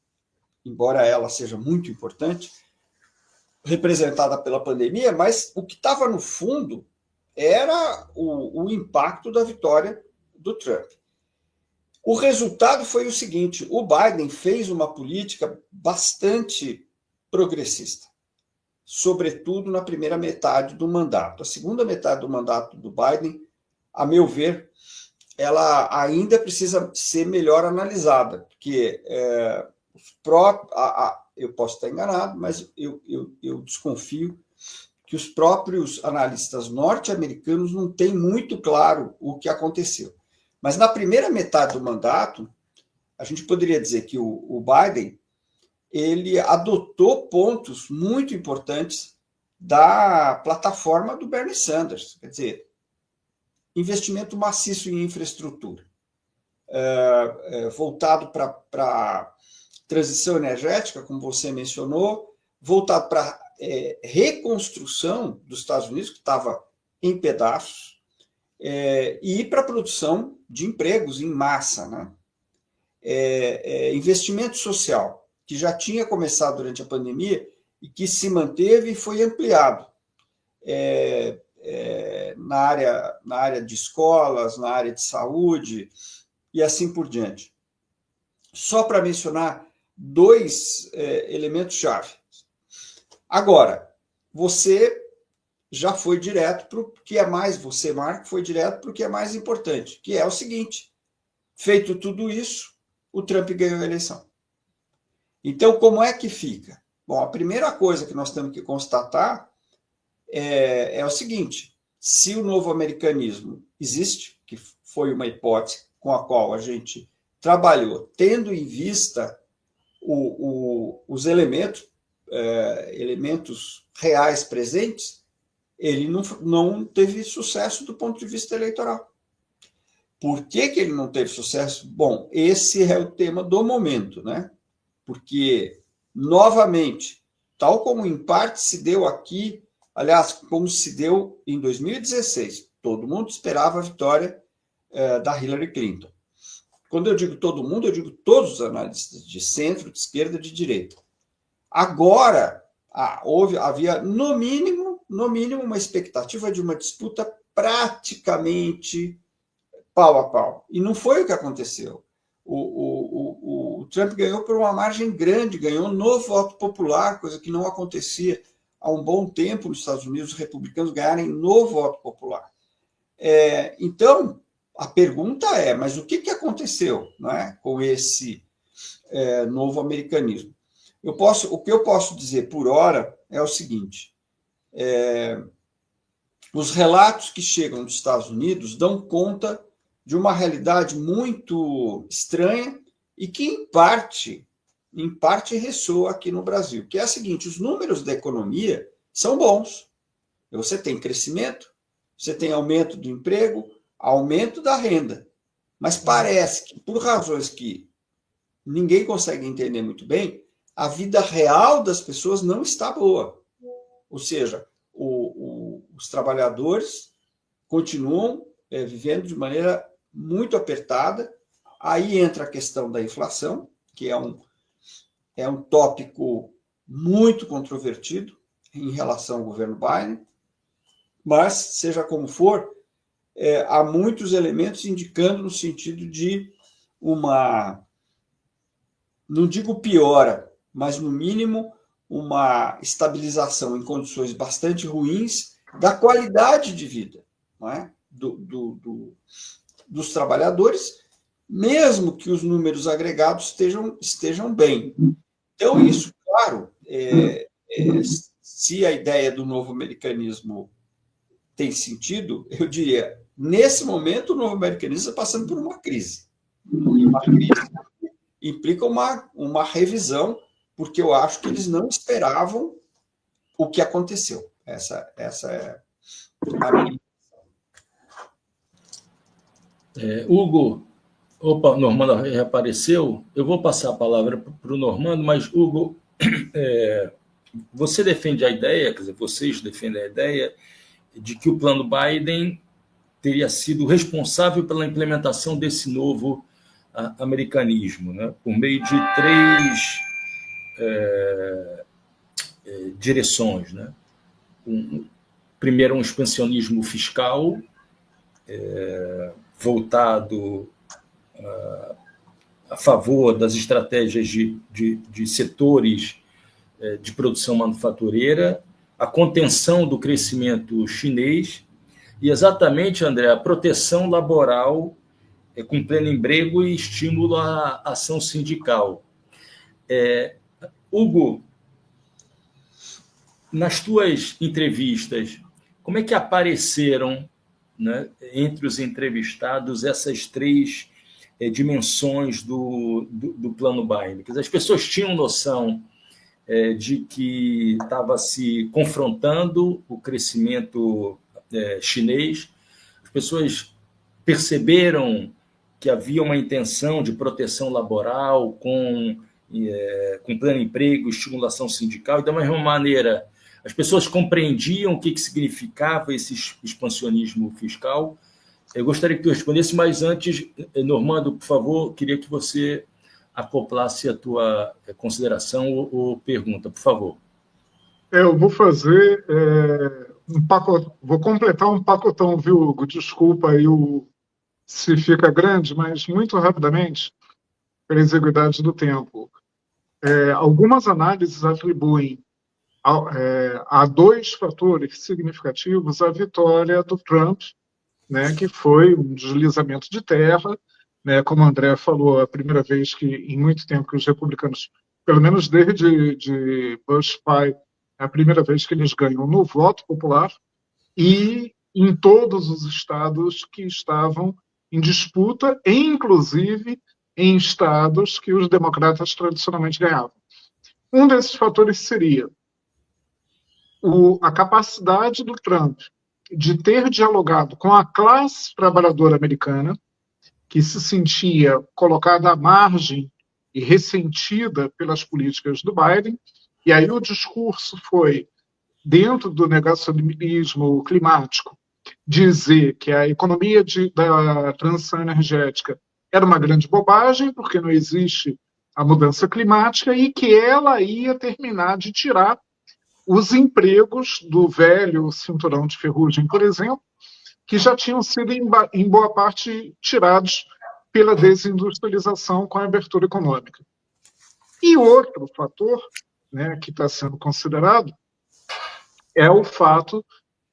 embora ela seja muito importante, representada pela pandemia, mas o que estava no fundo era o impacto da vitória do Trump. O resultado foi o seguinte: o Biden fez uma política bastante progressista, sobretudo na primeira metade do mandato. A segunda metade do mandato do Biden, a meu ver, ela ainda precisa ser melhor analisada, porque eu posso estar enganado, mas eu desconfio que os próprios analistas norte-americanos não têm muito claro o que aconteceu. Mas na primeira metade do mandato, a gente poderia dizer que o Biden ele adotou pontos muito importantes da plataforma do Bernie Sanders, quer dizer, investimento maciço em infraestrutura, voltado para transição energética, como você mencionou, voltado para reconstrução dos Estados Unidos, que estava em pedaços, e para a produção de empregos em massa, né? Investimento social, que já tinha começado durante a pandemia e que se manteve e foi ampliado na área de escolas, na área de saúde e assim por diante. Só para mencionar 2 elementos-chave. Agora, você já foi direto para o que é mais, você, Marco, foi direto para o que é mais importante, que é o seguinte: feito tudo isso, o Trump ganhou a eleição. Então, como é que fica? Bom, a primeira coisa que nós temos que constatar é o seguinte: se o novo americanismo existe, que foi uma hipótese com a qual a gente trabalhou, tendo em vista os elementos reais presentes, ele não teve sucesso do ponto de vista eleitoral. Por que ele não teve sucesso? Bom, esse é o tema do momento, né? Porque, novamente, tal como em parte se deu aqui, aliás, como se deu em 2016, todo mundo esperava a vitória da Hillary Clinton. Quando eu digo todo mundo, eu digo todos os analistas de centro, de esquerda, de direita. Agora, havia, no mínimo, uma expectativa de uma disputa praticamente pau a pau. E não foi o que aconteceu. O Trump ganhou por uma margem grande, ganhou no voto popular, coisa que não acontecia há um bom tempo nos Estados Unidos, os republicanos ganharem no voto popular. Então, a pergunta mas o que aconteceu, não é, com esse novo americanismo? O que eu posso dizer por hora é o seguinte: os relatos que chegam dos Estados Unidos dão conta de uma realidade muito estranha e que, em parte ressoa aqui no Brasil, que é a seguinte: os números da economia são bons. Você tem crescimento, você tem aumento do emprego, aumento da renda. Mas parece que, por razões que ninguém consegue entender muito bem, a vida real das pessoas não está boa. Ou seja, os trabalhadores continuam vivendo de maneira muito apertada. Aí entra a questão da inflação, que é um tópico muito controvertido em relação ao governo Biden, mas, seja como for, há muitos elementos indicando no sentido de não digo piora, mas, no mínimo, uma estabilização em condições bastante ruins da qualidade de vida, não é? Dos trabalhadores, mesmo que os números agregados estejam bem. Então, isso, claro, se a ideia do novo americanismo tem sentido, eu diria, nesse momento, o novo americanismo está passando por uma crise. E uma crise implica uma revisão, porque eu acho que eles não esperavam o que aconteceu. Essa é a minha. Hugo, Normando reapareceu. Eu vou passar a palavra para o Normando, mas, Hugo, você defende a ideia, quer dizer, vocês defendem a ideia de que o plano Biden teria sido responsável pela implementação desse novo americanismo, né? Por meio de 3 direções, né? Primeiro, um expansionismo fiscal voltado a favor das estratégias de setores de produção manufatureira, a contenção do crescimento chinês e, exatamente, André, a proteção laboral com pleno emprego e estímulo à ação sindical. Hugo, nas tuas entrevistas, como é que apareceram, né, entre os entrevistados essas três dimensões do plano Biden? Quer dizer, as pessoas tinham noção de que estava se confrontando o crescimento chinês, as pessoas perceberam que havia uma intenção de proteção laboral com pleno emprego, estimulação sindical, e da mesma maneira as pessoas compreendiam o que significava esse expansionismo fiscal. Eu gostaria que tu respondesse, mas antes, Normando, por favor, queria que você acoplasse a tua consideração ou pergunta, por favor. Eu vou fazer vou completar um pacotão, viu, Hugo? Desculpa aí se fica grande, mas muito rapidamente, pela exiguidade do tempo. Algumas análises atribuem a dois fatores significativos a vitória do Trump, né, que foi um deslizamento de terra, né, como o André falou, a primeira vez que, em muito tempo, que os republicanos, pelo menos desde de Bush pai, é a primeira vez que eles ganham no voto popular e em todos os estados que estavam em disputa, inclusive em estados que os democratas tradicionalmente ganhavam. Um desses fatores seria a capacidade do Trump de ter dialogado com a classe trabalhadora americana, que se sentia colocada à margem e ressentida pelas políticas do Biden, e aí o discurso foi, dentro do negacionismo climático, dizer que a economia da transição energética era uma grande bobagem, porque não existe a mudança climática, e que ela ia terminar de tirar os empregos do velho cinturão de ferrugem, por exemplo, que já tinham sido, em boa parte, tirados pela desindustrialização com a abertura econômica. E outro fator, né, que está sendo considerado é o fato,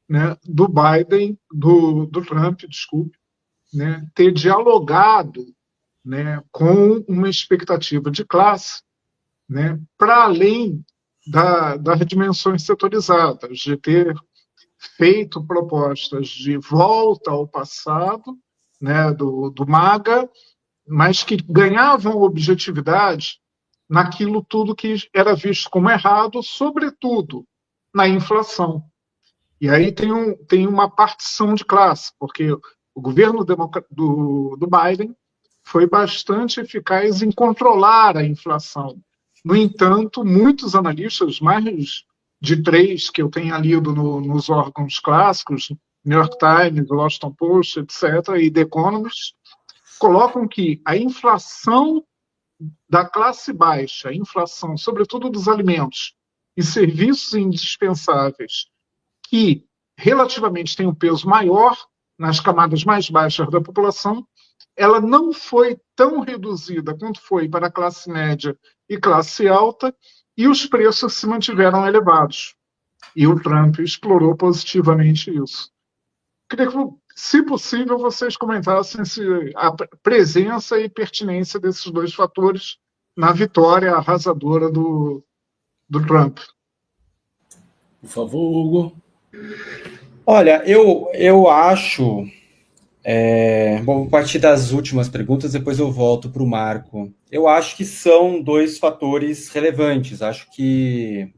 né, do Biden, do Trump, desculpe, né, ter dialogado, né, com uma expectativa de classe, né, para além das dimensões setorizadas, de ter feito propostas de volta ao passado, né, do MAGA, mas que ganhavam objetividade naquilo tudo que era visto como errado, sobretudo na inflação. E aí tem uma partição de classe, porque o governo do Biden foi bastante eficaz em controlar a inflação. No entanto, muitos analistas, mais de 3 que eu tenho lido nos órgãos clássicos, New York Times, Washington Post, etc., e The Economist, colocam que a inflação da classe baixa, a inflação, sobretudo dos alimentos e serviços indispensáveis, que relativamente tem um peso maior nas camadas mais baixas da população, ela não foi tão reduzida quanto foi para a classe média e classe alta, e os preços se mantiveram elevados. E o Trump explorou positivamente isso. Queria que, se possível, vocês comentassem a presença e pertinência desses dois fatores na vitória arrasadora do Trump. Por favor, Hugo. Olha, eu acho... vou partir das últimas perguntas, depois eu volto para o Marco. Eu acho que são dois fatores relevantes. Acho que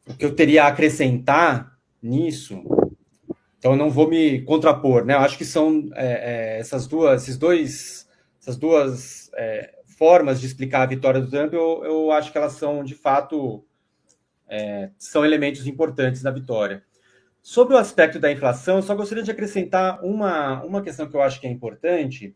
o que eu teria a acrescentar nisso, então eu não vou me contrapor, né? Eu acho que são essas duas formas de explicar a vitória do Trump, eu acho que elas são, de fato, são elementos importantes da vitória. Sobre o aspecto da inflação, eu só gostaria de acrescentar uma questão que eu acho que é importante,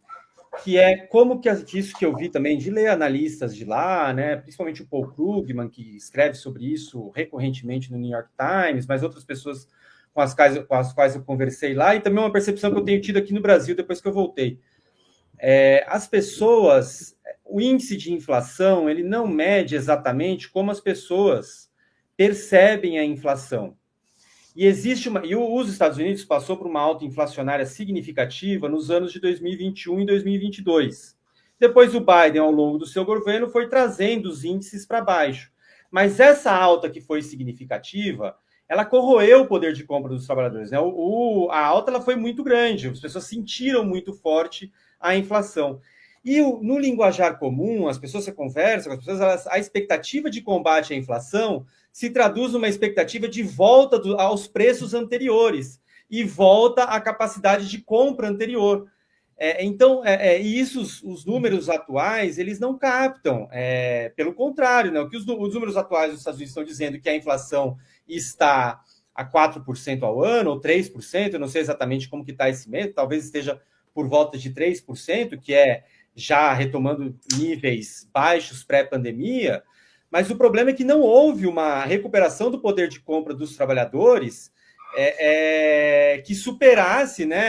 que é como que isso que eu vi também de ler analistas de lá, né, principalmente o Paul Krugman, que escreve sobre isso recorrentemente no New York Times, mas outras pessoas com as quais eu conversei lá, e também uma percepção que eu tenho tido aqui no Brasil depois que eu voltei. As pessoas, o índice de inflação, ele não mede exatamente como as pessoas percebem a inflação. E os Estados Unidos passou por uma alta inflacionária significativa nos anos de 2021 e 2022. Depois o Biden, ao longo do seu governo, foi trazendo os índices para baixo. Mas essa alta que foi significativa, ela corroeu o poder de compra dos trabalhadores, né? A alta ela foi muito grande, as pessoas sentiram muito forte a inflação. E no linguajar comum, as pessoas se conversam com as pessoas, a expectativa de combate à inflação se traduz numa expectativa de volta aos preços anteriores e volta à capacidade de compra anterior. Então, isso, os números atuais, eles não captam. Pelo contrário, né? O que os números atuais dos Estados Unidos estão dizendo que a inflação está a 4% ao ano, ou 3%, eu não sei exatamente como que está esse mês, talvez esteja por volta de 3%, que é já retomando níveis baixos pré-pandemia, mas o problema é que não houve uma recuperação do poder de compra dos trabalhadores que superasse, né,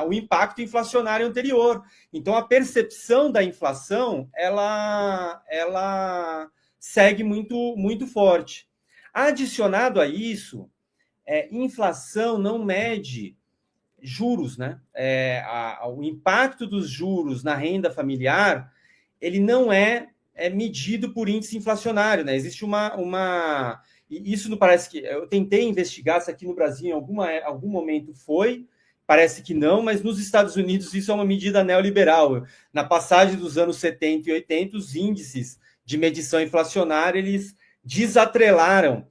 o impacto inflacionário anterior. Então, a percepção da inflação ela segue muito, muito forte. Adicionado a isso, inflação não mede juros, né? O impacto dos juros na renda familiar, ele não é medido por índice inflacionário, né? Existe e isso não parece que... Eu tentei investigar se aqui no Brasil em algum momento parece que não, mas nos Estados Unidos isso é uma medida neoliberal. Na passagem dos anos 70 e 80, os índices de medição inflacionária, eles desatrelaram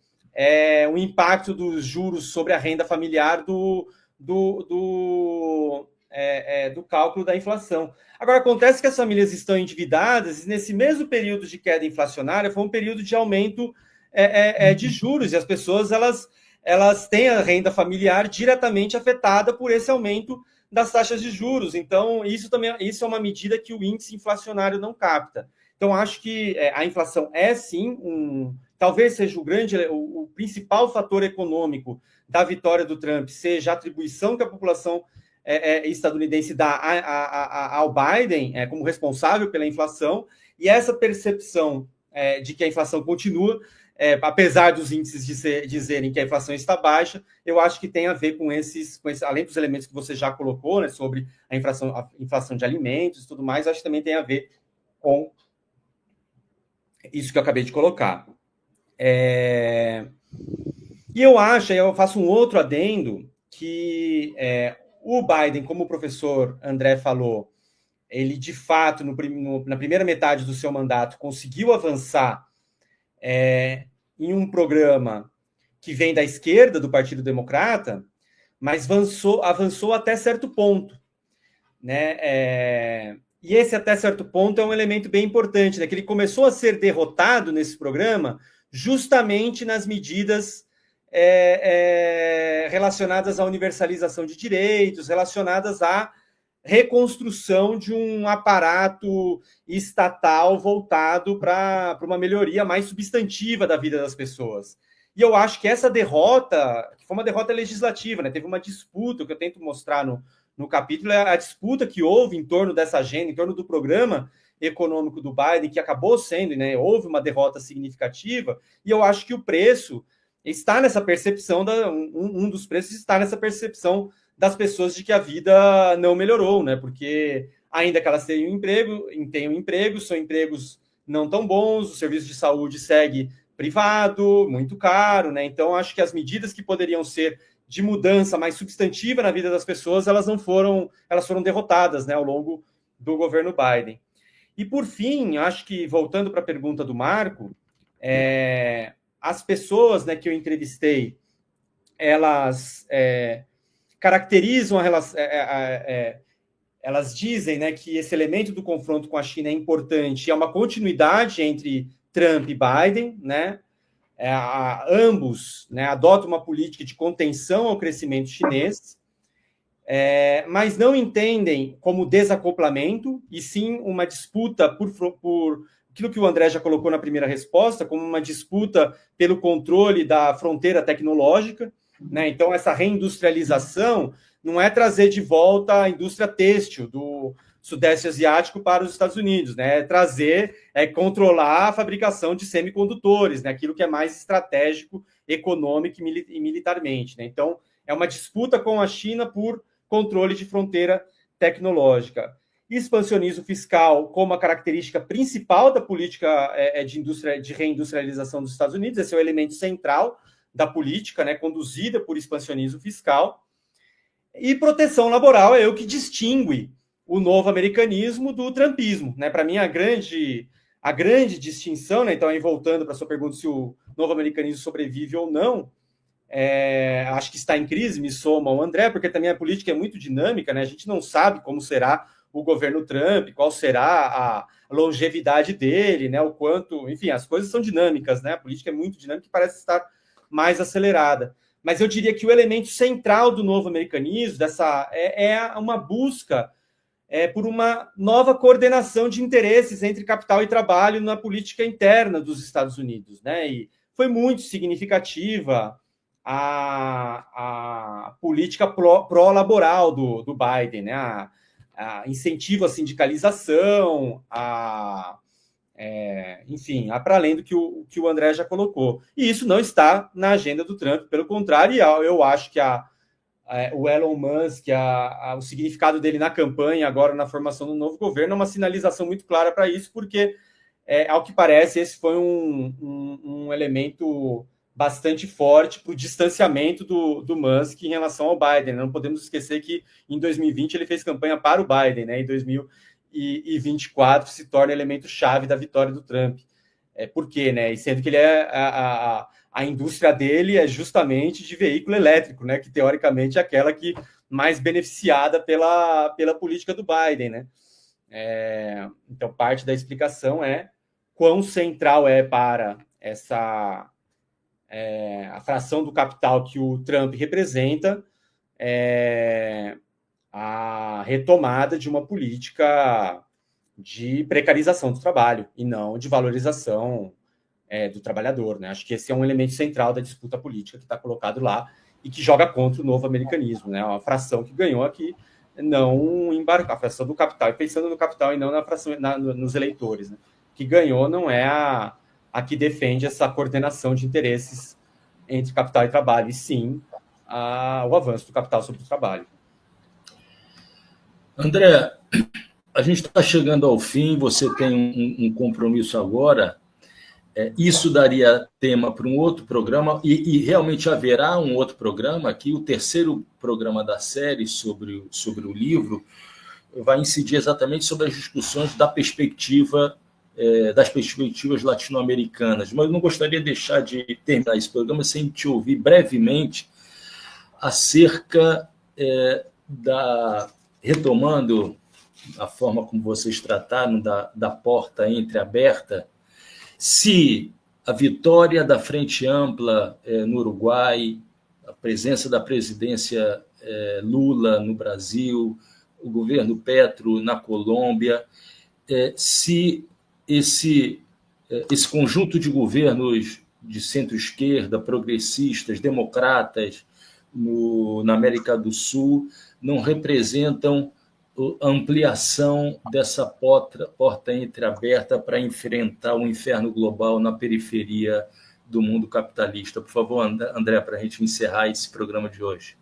o impacto dos juros sobre a renda familiar do cálculo da inflação. Agora, acontece que as famílias estão endividadas e nesse mesmo período de queda inflacionária foi um período de aumento de juros, e as pessoas elas têm a renda familiar diretamente afetada por esse aumento das taxas de juros. Então, isso é uma medida que o índice inflacionário não capta. Então, acho que a inflação sim, talvez seja o principal fator econômico da vitória do Trump, seja a atribuição que a população estadunidense dá ao Biden como responsável pela inflação, e essa percepção de que a inflação continua, apesar dos índices dizerem que a inflação está baixa, eu acho que tem a ver com esses, além dos elementos que você já colocou, né, sobre a inflação de alimentos e tudo mais, acho que também tem a ver com isso que eu acabei de colocar. E eu faço um outro adendo, que o Biden, como o professor André falou, ele, de fato, na primeira metade do seu mandato, conseguiu avançar em um programa que vem da esquerda, do Partido Democrata, mas avançou até certo ponto, né? E esse até certo ponto é um elemento bem importante, né? Que ele começou a ser derrotado nesse programa justamente nas medidas relacionadas à universalização de direitos, relacionadas à reconstrução de um aparato estatal voltado para uma melhoria mais substantiva da vida das pessoas. E eu acho que essa derrota, que foi uma derrota legislativa, né? Teve uma disputa, que eu tento mostrar no capítulo, a disputa que houve em torno dessa agenda, em torno do programa econômico do Biden, que acabou sendo, né? Houve uma derrota significativa, e eu acho que o preço está nessa percepção, um dos preços está nessa percepção das pessoas de que a vida não melhorou, né? Porque ainda que elas tenham emprego, são empregos não tão bons, o serviço de saúde segue privado, muito caro, né? Então, acho que as medidas que poderiam ser de mudança mais substantiva na vida das pessoas, elas foram derrotadas, né, ao longo do governo Biden. E, por fim, acho que, voltando para a pergunta do Marco, as pessoas, né, que eu entrevistei, elas caracterizam a relação, elas dizem, né, que esse elemento do confronto com a China é importante, é uma continuidade entre Trump e Biden, né? Ambos, né, adotam uma política de contenção ao crescimento chinês, mas não entendem como desacoplamento, e sim uma disputa por aquilo que o André já colocou na primeira resposta, como uma disputa pelo controle da fronteira tecnológica, né? Então, essa reindustrialização não é trazer de volta a indústria têxtil do Sudeste Asiático para os Estados Unidos, né? Controlar a fabricação de semicondutores, né? Aquilo que é mais estratégico, econômico e militarmente, né? Então, é uma disputa com a China por controle de fronteira tecnológica. expansionismo fiscal como a característica principal da política de reindustrialização dos Estados Unidos, esse é o elemento central da política, né, conduzida por expansionismo fiscal, e proteção laboral é o que distingue o novo americanismo do trumpismo, né? Para mim, a grande distinção, né? Então, aí voltando para a sua pergunta se o novo americanismo sobrevive ou não, acho que está em crise, me soma ao André, porque também a política é muito dinâmica, né? A gente não sabe como será o governo Trump, qual será a longevidade dele, né? O quanto, enfim, as coisas são dinâmicas, né? A política é muito dinâmica e parece estar mais acelerada. Mas eu diria que o elemento central do novo americanismo é uma busca por uma nova coordenação de interesses entre capital e trabalho na política interna dos Estados Unidos, né? E foi muito significativa a política pró-laboral do Biden, né? A incentivo à sindicalização, enfim, para além do que o André já colocou. E isso não está na agenda do Trump, pelo contrário, eu acho que o Elon Musk, o significado dele na campanha, agora na formação do novo governo, é uma sinalização muito clara para isso, porque, ao que parece, esse foi um elemento bastante forte para o distanciamento do Musk em relação ao Biden. Não podemos esquecer que em 2020 ele fez campanha para o Biden, né? Em 2024 se torna elemento-chave da vitória do Trump. Por quê, né? E sendo que ele a indústria dele é justamente de veículo elétrico, né? Que teoricamente é aquela que mais beneficiada pela política do Biden, né? Então, parte da explicação é quão central é para a fração do capital que o Trump representa a retomada de uma política de precarização do trabalho e não de valorização do trabalhador, né? Acho que esse é um elemento central da disputa política que está colocado lá e que joga contra o novo americanismo, né? Uma fração que ganhou aqui não embarcou, a fração do capital, e pensando no capital e não na fração, nos eleitores, né? Que ganhou não é a que defende essa coordenação de interesses entre capital e trabalho, e sim o avanço do capital sobre o trabalho. André, a gente está chegando ao fim, você tem um compromisso agora. Isso daria tema para um outro programa, e realmente haverá um outro programa aqui, o terceiro programa da série sobre o livro, vai incidir exatamente sobre as discussões das perspectivas latino-americanas. Mas eu não gostaria de deixar de terminar esse programa sem te ouvir brevemente acerca retomando a forma como vocês trataram da porta entreaberta, se a vitória da Frente Ampla no Uruguai, a presença da presidência Lula no Brasil, o governo Petro na Colômbia, se esse conjunto de governos de centro-esquerda, progressistas, democratas na América do Sul não representam a ampliação dessa porta entreaberta para enfrentar o inferno global na periferia do mundo capitalista. Por favor, André, para a gente encerrar esse programa de hoje.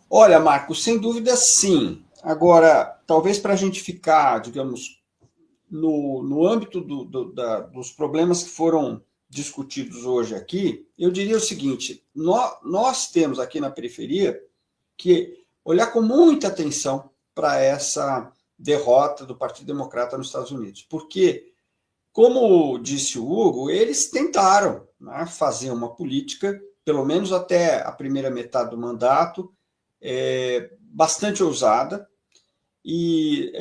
Olha, Marcos, sem dúvida sim. Agora, talvez para a gente ficar, digamos, no âmbito dos problemas que foram discutidos hoje aqui, eu diria o seguinte: nós temos aqui na periferia que olhar com muita atenção para essa derrota do Partido Democrata nos Estados Unidos. Porque, como disse o Hugo, eles tentaram, né, fazer uma política, pelo menos até a primeira metade do mandato, bastante ousada, e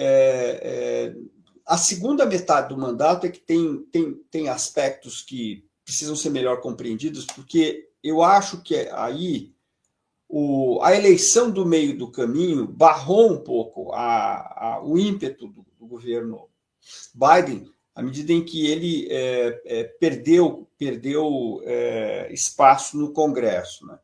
a segunda metade do mandato é que tem aspectos que precisam ser melhor compreendidos, porque eu acho que aí a eleição do meio do caminho barrou um pouco o ímpeto do governo Biden, à medida em que ele perdeu espaço no Congresso, né?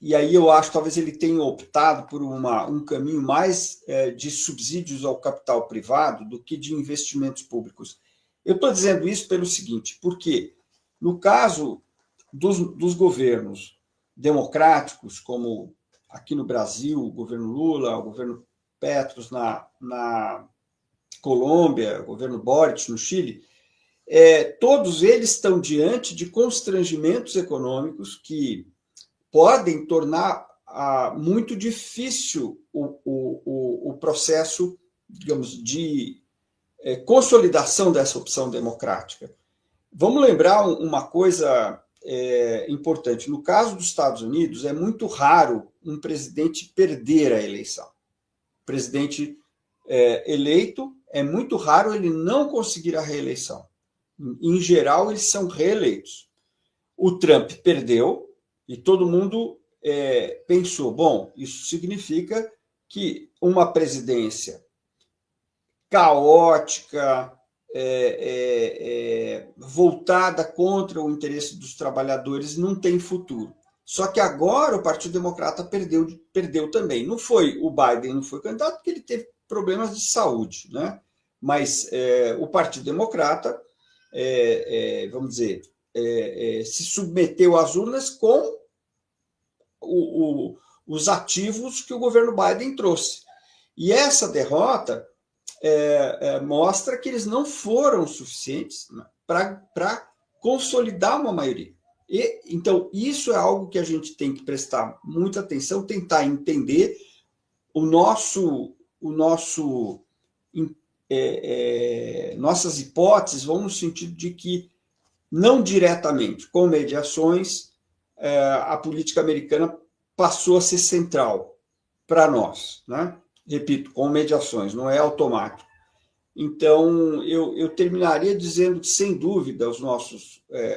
E aí eu acho que talvez ele tenha optado por um caminho mais de subsídios ao capital privado do que de investimentos públicos. Eu estou dizendo isso pelo seguinte, porque no caso dos governos democráticos, como aqui no Brasil, o governo Lula, o governo Petros na Colômbia, o governo Boric no Chile, todos eles estão diante de constrangimentos econômicos que podem tornar muito difícil o processo, digamos, de consolidação dessa opção democrática. Vamos lembrar uma coisa importante. No caso dos Estados Unidos, é muito raro um presidente perder a eleição. O presidente eleito, é muito raro ele não conseguir a reeleição. Em geral, eles são reeleitos. O Trump perdeu e todo mundo pensou, bom, isso significa que uma presidência caótica, voltada contra o interesse dos trabalhadores, não tem futuro. Só que agora o Partido Democrata perdeu também. Não foi o Biden, não foi candidato, porque ele teve problemas de saúde, né? Mas o Partido Democrata, vamos dizer, se submeteu às urnas com os ativos que o governo Biden trouxe. E essa derrota mostra que eles não foram suficientes para consolidar uma maioria. Então, isso é algo que a gente tem que prestar muita atenção, tentar entender nossas hipóteses vão no sentido de que, não diretamente, com mediações, a política americana passou a ser central para nós, né? Repito, com mediações, não é automático. Então, eu terminaria dizendo que, sem dúvida,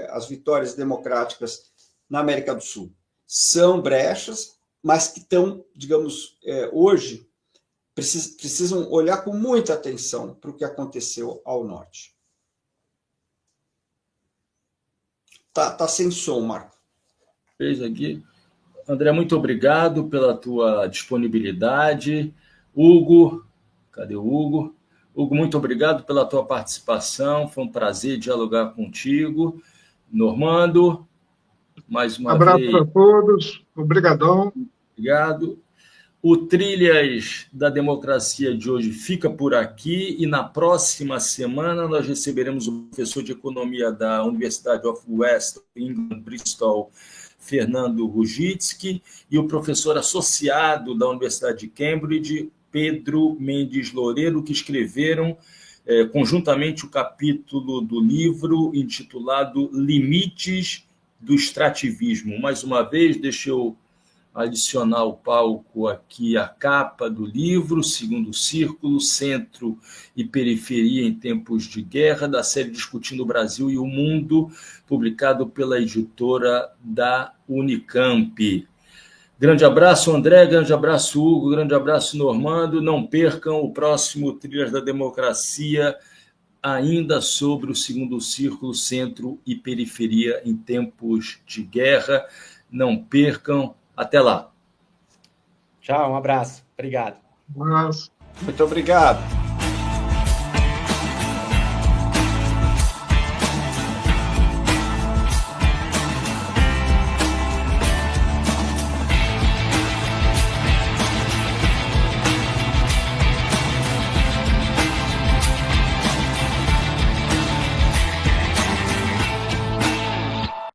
as vitórias democráticas na América do Sul são brechas, mas que estão, digamos, hoje, precisam olhar com muita atenção para o que aconteceu ao norte. Tá sem som, Marco. Fez aqui. André, muito obrigado pela tua disponibilidade. Hugo, cadê o Hugo? Hugo, muito obrigado pela tua participação. Foi um prazer dialogar contigo. Normando, mais uma vez. Abraço a todos. Obrigadão. Obrigado. O Trilhas da Democracia de hoje fica por aqui e na próxima semana nós receberemos o professor de Economia da University of West England, Bristol, Fernando Rujitsky, e o professor associado da Universidade de Cambridge, Pedro Mendes Loureiro, que escreveram conjuntamente o capítulo do livro intitulado Limites do Extrativismo. Mais uma vez, deixa eu adicionar ao palco aqui a capa do livro, Segundo Círculo, Centro e Periferia em Tempos de Guerra, da série Discutindo o Brasil e o Mundo, publicado pela editora da Unicamp. Grande abraço, André, grande abraço, Hugo, grande abraço, Normando. Não percam o próximo Trilhas da Democracia, ainda sobre o Segundo Círculo, Centro e Periferia em Tempos de Guerra. Não percam. Até lá. Tchau, um abraço. Obrigado. Um abraço. Muito obrigado.